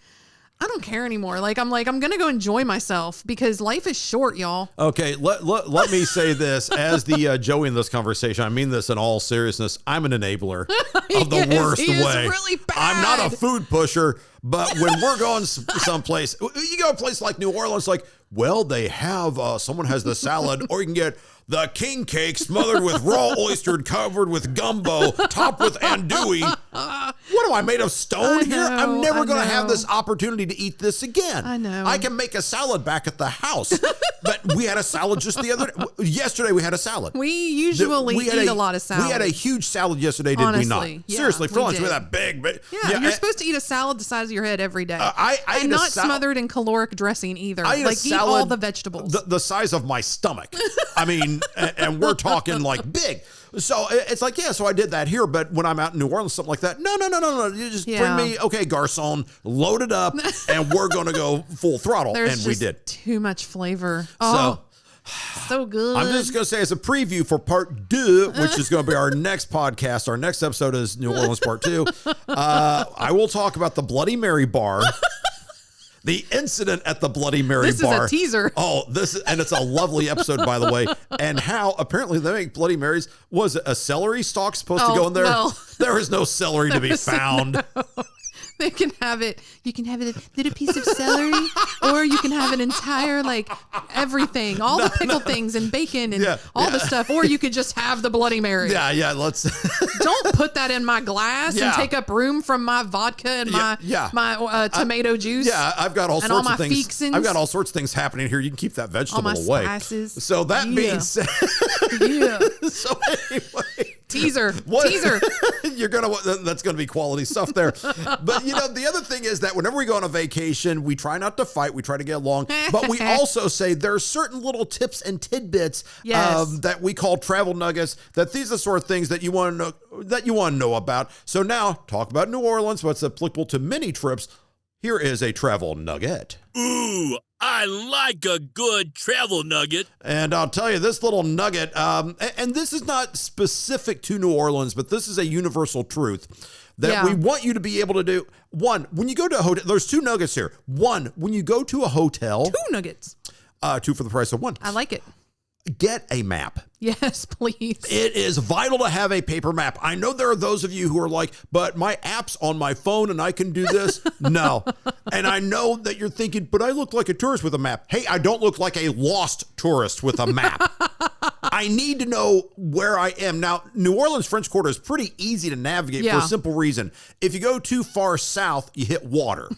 S2: I don't care anymore. Like, I'm going to go enjoy myself because life is short, y'all.
S1: Okay, let me say this. As the Joey in this conversation, I mean this in all seriousness. I'm an enabler of the worst
S2: he
S1: way.
S2: Is really bad.
S1: I'm not a food pusher, but when we're going someplace, you go to a place like New Orleans, like, well, they have, someone has the salad, or you can get the king cake smothered with raw oyster and covered with gumbo, topped with andouille. What am I, made of stone here? I'm never going to have this opportunity to eat this again.
S2: I know.
S1: I can make a salad back at the house. But we had a salad just the other yesterday. We had a salad.
S2: We usually eat a lot of salad.
S1: We had a huge salad yesterday, did we not?
S2: Yeah,
S1: seriously, for lunch, we had that big.
S2: Yeah, you're supposed to eat a salad the size of your head every day.
S1: And
S2: not smothered in caloric dressing either. Eat all the vegetables.
S1: The size of my stomach. I mean, and we're talking like big. So it's like, yeah, so I did that here. But when I'm out in New Orleans, something like that, no. You just bring me, okay, garçon, load it up, and we're going to go full throttle.
S2: There's
S1: we did.
S2: Too much flavor. Oh, so good.
S1: I'm just going to say as a preview for part 2, which is going to be our next podcast. Our next episode is New Orleans part 2. I will talk about the Bloody Mary bar. The incident at the Bloody Mary bar.
S2: This is a teaser.
S1: Oh, and it's a lovely episode, by the way. And how apparently they make Bloody Marys. Was a celery stalk supposed to go in there?
S2: No.
S1: There is no celery to be found.
S2: No. They can have it. You can have a little piece of celery, or you can have an entire, like, everything, all the pickled things and bacon and all the stuff, or you could just have the Bloody Mary.
S1: Yeah, let's.
S2: Don't put that in my glass and take up room from my vodka and my tomato juice.
S1: Yeah, I've got all sorts of things.
S2: Fixins.
S1: I've got all sorts of things happening here. You can keep that vegetable
S2: all my
S1: away.
S2: Spices.
S1: So that being said, so anyway.
S2: Teaser.
S1: That's gonna be quality stuff there. But you know, the other thing is that whenever we go on a vacation, we try not to fight, we try to get along, but we also say there are certain little tips and tidbits that we call travel nuggets, that these are the sort of things that you want to know about. So now, talk about New Orleans, what's applicable to many trips. Here is a travel nugget.
S3: Ooh, I like a good travel nugget.
S1: And I'll tell you, this little nugget, and this is not specific to New Orleans, but this is a universal truth that we want you to be able to do. One, when you go to a hotel, there's 2 nuggets here. One, when you go to a hotel.
S2: 2 nuggets.
S1: 2 for the price of 1.
S2: I like it.
S1: Get a map.
S2: Yes, please.
S1: It is vital to have a paper map. I know there are those of you who are like, but my app's on my phone and I can do this. No. And I know that you're thinking, but I look like a tourist with a map. Hey, I don't look like a lost tourist with a map. I need to know where I am. Now, New Orleans French Quarter is pretty easy to navigate for a simple reason. If you go too far south, you hit water.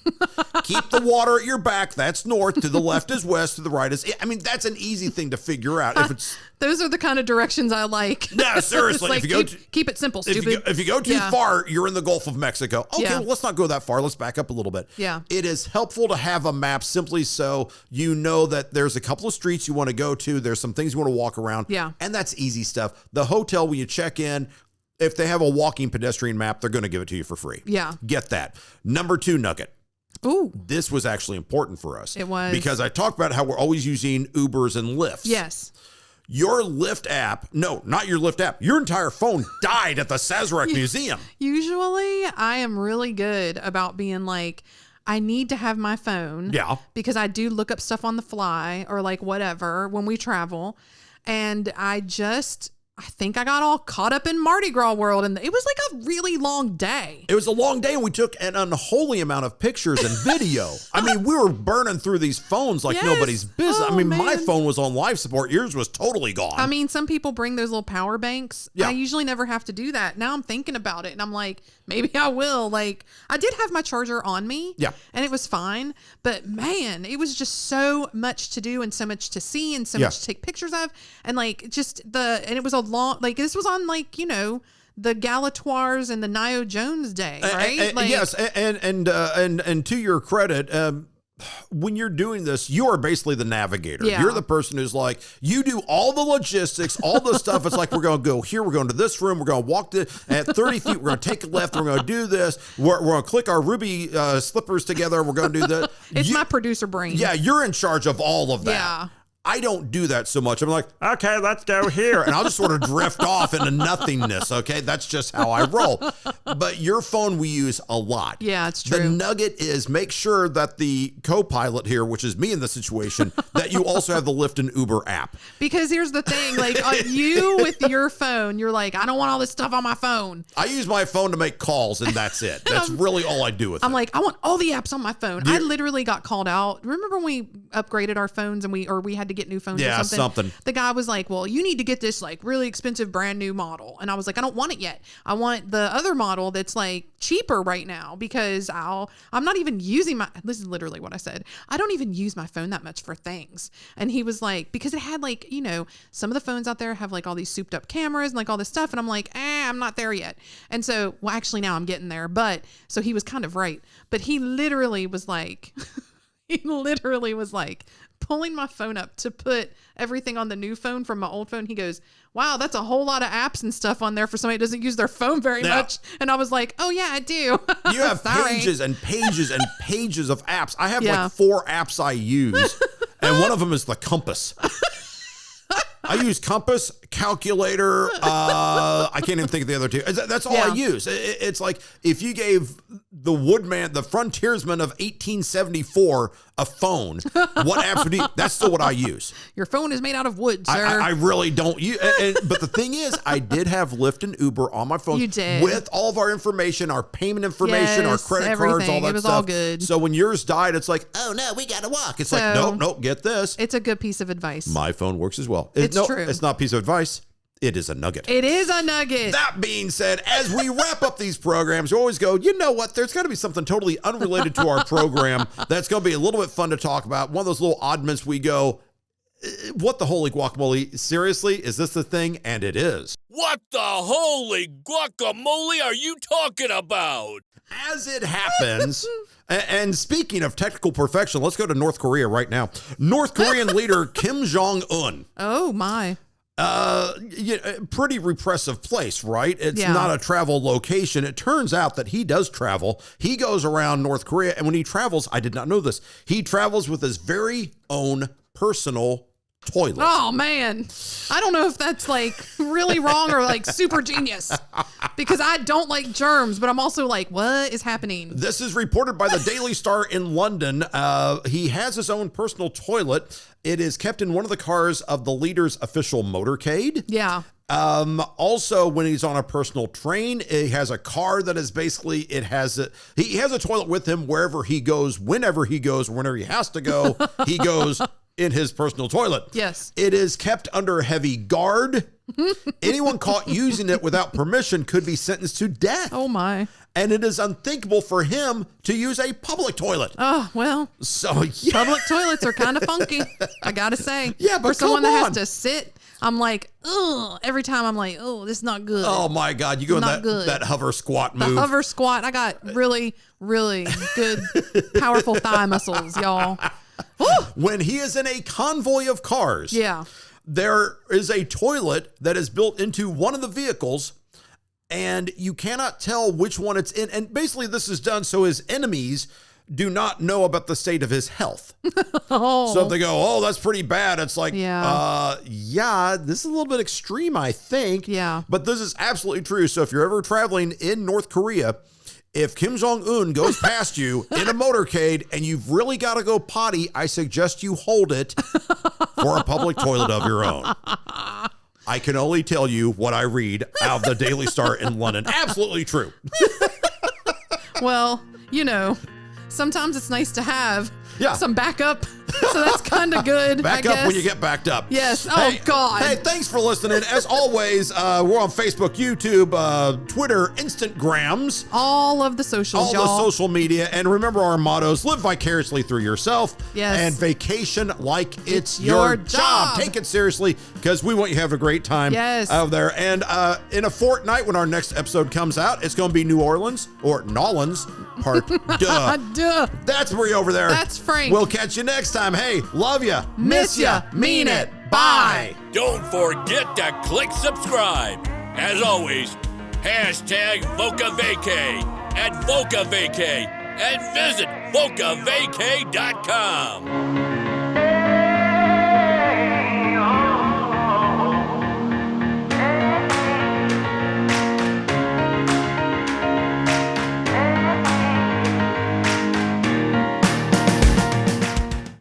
S1: Keep the water at your back. That's north. To the left is west. To the right is... I mean, that's an easy thing to figure out. If it's...
S2: Those are the kind of directions I like.
S1: No, seriously.
S2: Like, if you keep it simple, stupid.
S1: If you go too far, you're in the Gulf of Mexico. Okay, well, let's not go that far. Let's back up a little bit.
S2: Yeah.
S1: It is helpful to have a map simply so you know that there's a couple of streets you want to go to. There's some things you want to walk around.
S2: Yeah.
S1: And that's easy stuff. The hotel, when you check in, if they have a walking pedestrian map, they're going to give it to you for free.
S2: Yeah.
S1: Get that. Number 2 nugget.
S2: Ooh.
S1: This was actually important for us.
S2: It was.
S1: Because I talked about how we're always using Ubers and Lyfts.
S2: Yes.
S1: Your Lyft app, no, not your Lyft app, your entire phone died at the Sazerac Museum.
S2: Usually I am really good about being like, I need to have my phone.
S1: Yeah.
S2: Because I do look up stuff on the fly or like whatever when we travel. And I think I got all caught up in Mardi Gras world, and it was like a really long day.
S1: It was a long day, and we took an unholy amount of pictures and video. I mean, we were burning through these phones like nobody's business.
S2: Oh,
S1: I mean, my
S2: man.
S1: phone was on life support. Yours was totally gone.
S2: I mean, some people bring those little power banks.
S1: Yeah.
S2: I usually never have to do that. Now I'm thinking about it, and I'm like, maybe I will. Like, I did have my charger on me.
S1: Yeah.
S2: And it was fine. But man, it was just so much to do and so much to see and so much to take pictures of. And like, and it was a long, like, this was on like, the Galatoirs and the Nio Jones day, right?
S1: Yes. And to your credit, when you're doing this, you are basically the navigator.
S2: Yeah.
S1: You're the person who's like, you do all the logistics, all the stuff. It's like, we're going to go here. We're going to this room. We're going to walk at 30 feet. We're going to take a left. We're going to do this. We're going to click our ruby slippers together. We're going to do that.
S2: It's my producer brain.
S1: Yeah. You're in charge of all of that.
S2: Yeah.
S1: I don't do that so much. I'm like, okay, let's go here. And I'll just sort of drift off into nothingness. Okay. That's just how I roll. But your phone we use a lot.
S2: Yeah, it's true.
S1: The nugget is make sure that the co-pilot here, which is me in this situation, that you also have the Lyft and Uber app.
S2: Because here's the thing, like you with your phone, you're like, I don't want all this stuff on my phone.
S1: I use my phone to make calls and that's it. That's really all I do with it.
S2: I'm like, I want all the apps on my phone. I literally got called out. Remember when we upgraded our phones and we had to get new phones or something? The guy was like, well, you need to get this like really expensive brand new model. And I was like, I don't want it yet. I want the other model that's like cheaper right now because I'm not even using this is literally what I said. I don't even use my phone that much for things. And he was like, because it had like, some of the phones out there have like all these souped up cameras and like all this stuff. And I'm like, I'm not there yet. And so, well, actually now I'm getting there. But so he was kind of right. But he literally was like, pulling my phone up to put everything on the new phone from my old phone. He goes, wow, that's a whole lot of apps and stuff on there for somebody who doesn't use their phone very much. And I was like, oh yeah, I do.
S1: You have pages and pages and pages of apps. I have like 4 apps I use, and one of them is the compass. I use compass, calculator. I can't even think of the other two. That's all I use. It's like if you gave the frontiersman of 1874 a phone, what apps would he? That's still what I use.
S2: Your phone is made out of wood, sir.
S1: I really don't use. But the thing is, I did have Lyft and Uber on my phone.
S2: You did.
S1: With all of our information, our payment information, our credit cards, all that stuff.
S2: It was all good.
S1: So when yours died, it's like, oh no, we got to walk. It's like, nope, get this.
S2: It's a good piece of advice.
S1: My phone works as well.
S2: It's true.
S1: It's not a piece of advice. It is a nugget.
S2: It is a nugget.
S1: That being said, as we wrap up these programs, you always go, you know what? There's got to be something totally unrelated to our program that's going to be a little bit fun to talk about. One of those little oddments we go, what the holy guacamole? Seriously? Is this the thing? And it is.
S3: What the holy guacamole are you talking about?
S1: As it happens, and speaking of technical perfection, let's go to North Korea right now. North Korean leader Kim Jong-un.
S2: Oh, my.
S1: Pretty repressive place, right? It's not a travel location. It turns out that he does travel. He goes around North Korea, and when he travels, I did not know this, he travels with his very own personal toilet.
S2: Oh, man. I don't know if that's like really wrong or like super genius because I don't like germs, but I'm also like, what is happening?
S1: This is reported by the Daily Star in London. He has his own personal toilet. It is kept in one of the cars of the leader's official motorcade.
S2: Yeah.
S1: Also, when he's on a personal train, he has a car that is basically, he has a toilet with him wherever he goes, whenever he goes, whenever he has to go, he goes in his personal toilet.
S2: Yes.
S1: It is kept under heavy guard. Anyone caught using it without permission could be sentenced to death.
S2: Oh, my.
S1: And it is unthinkable for him to use a public toilet.
S2: Oh, well.
S1: So, yeah.
S2: Public toilets are kind of funky, I got to say.
S1: Yeah, but
S2: for someone that
S1: come
S2: has to sit, I'm like, ugh. Every time I'm like, oh, this is not good.
S1: Oh, my God. You go in that hover squat move.
S2: The hover squat. I got really, really good, powerful thigh muscles, y'all.
S1: When he is in a convoy of cars, there is a toilet that is built into one of the vehicles, and you cannot tell which one it's in. And basically this is done so his enemies do not know about the state of his health.
S2: Oh.
S1: So if they go, oh, that's pretty bad. It's like,
S2: Yeah.
S1: this is a little bit extreme, I think.
S2: Yeah.
S1: But this is absolutely true. So if you're ever traveling in North Korea, if Kim Jong-un goes past you in a motorcade and you've really got to go potty, I suggest you hold it for a public toilet of your own. I can only tell you what I read out of the Daily Star in London. Absolutely true.
S2: Well, sometimes it's nice to have
S1: Yeah.
S2: some backup. So that's kind of good.
S1: Back
S2: I
S1: up
S2: guess.
S1: when you get backed up.
S2: Yes. Oh, God.
S1: Hey, thanks for listening. As always, we're on Facebook, YouTube, Twitter, Instagrams.
S2: All of the socials,
S1: All
S2: y'all.
S1: the social media. And remember our mottos: live vicariously through yourself.
S2: Yes.
S1: And vacation like it's
S2: your
S1: your
S2: job.
S1: Take it seriously, because we want you to have a great time
S2: Yes.
S1: out there. And in a fortnight, when our next episode comes out, it's going to be New Orleans, or Nolans, part duh.
S2: Duh.
S1: That's Bree over there.
S2: That's Frank.
S1: We'll catch you next time. Hey, love ya.
S2: Miss ya. Mean it. Bye.
S3: Don't forget to click subscribe. As always, hashtag Voca Vacay at Voca Vacay and visit vocavacay.com.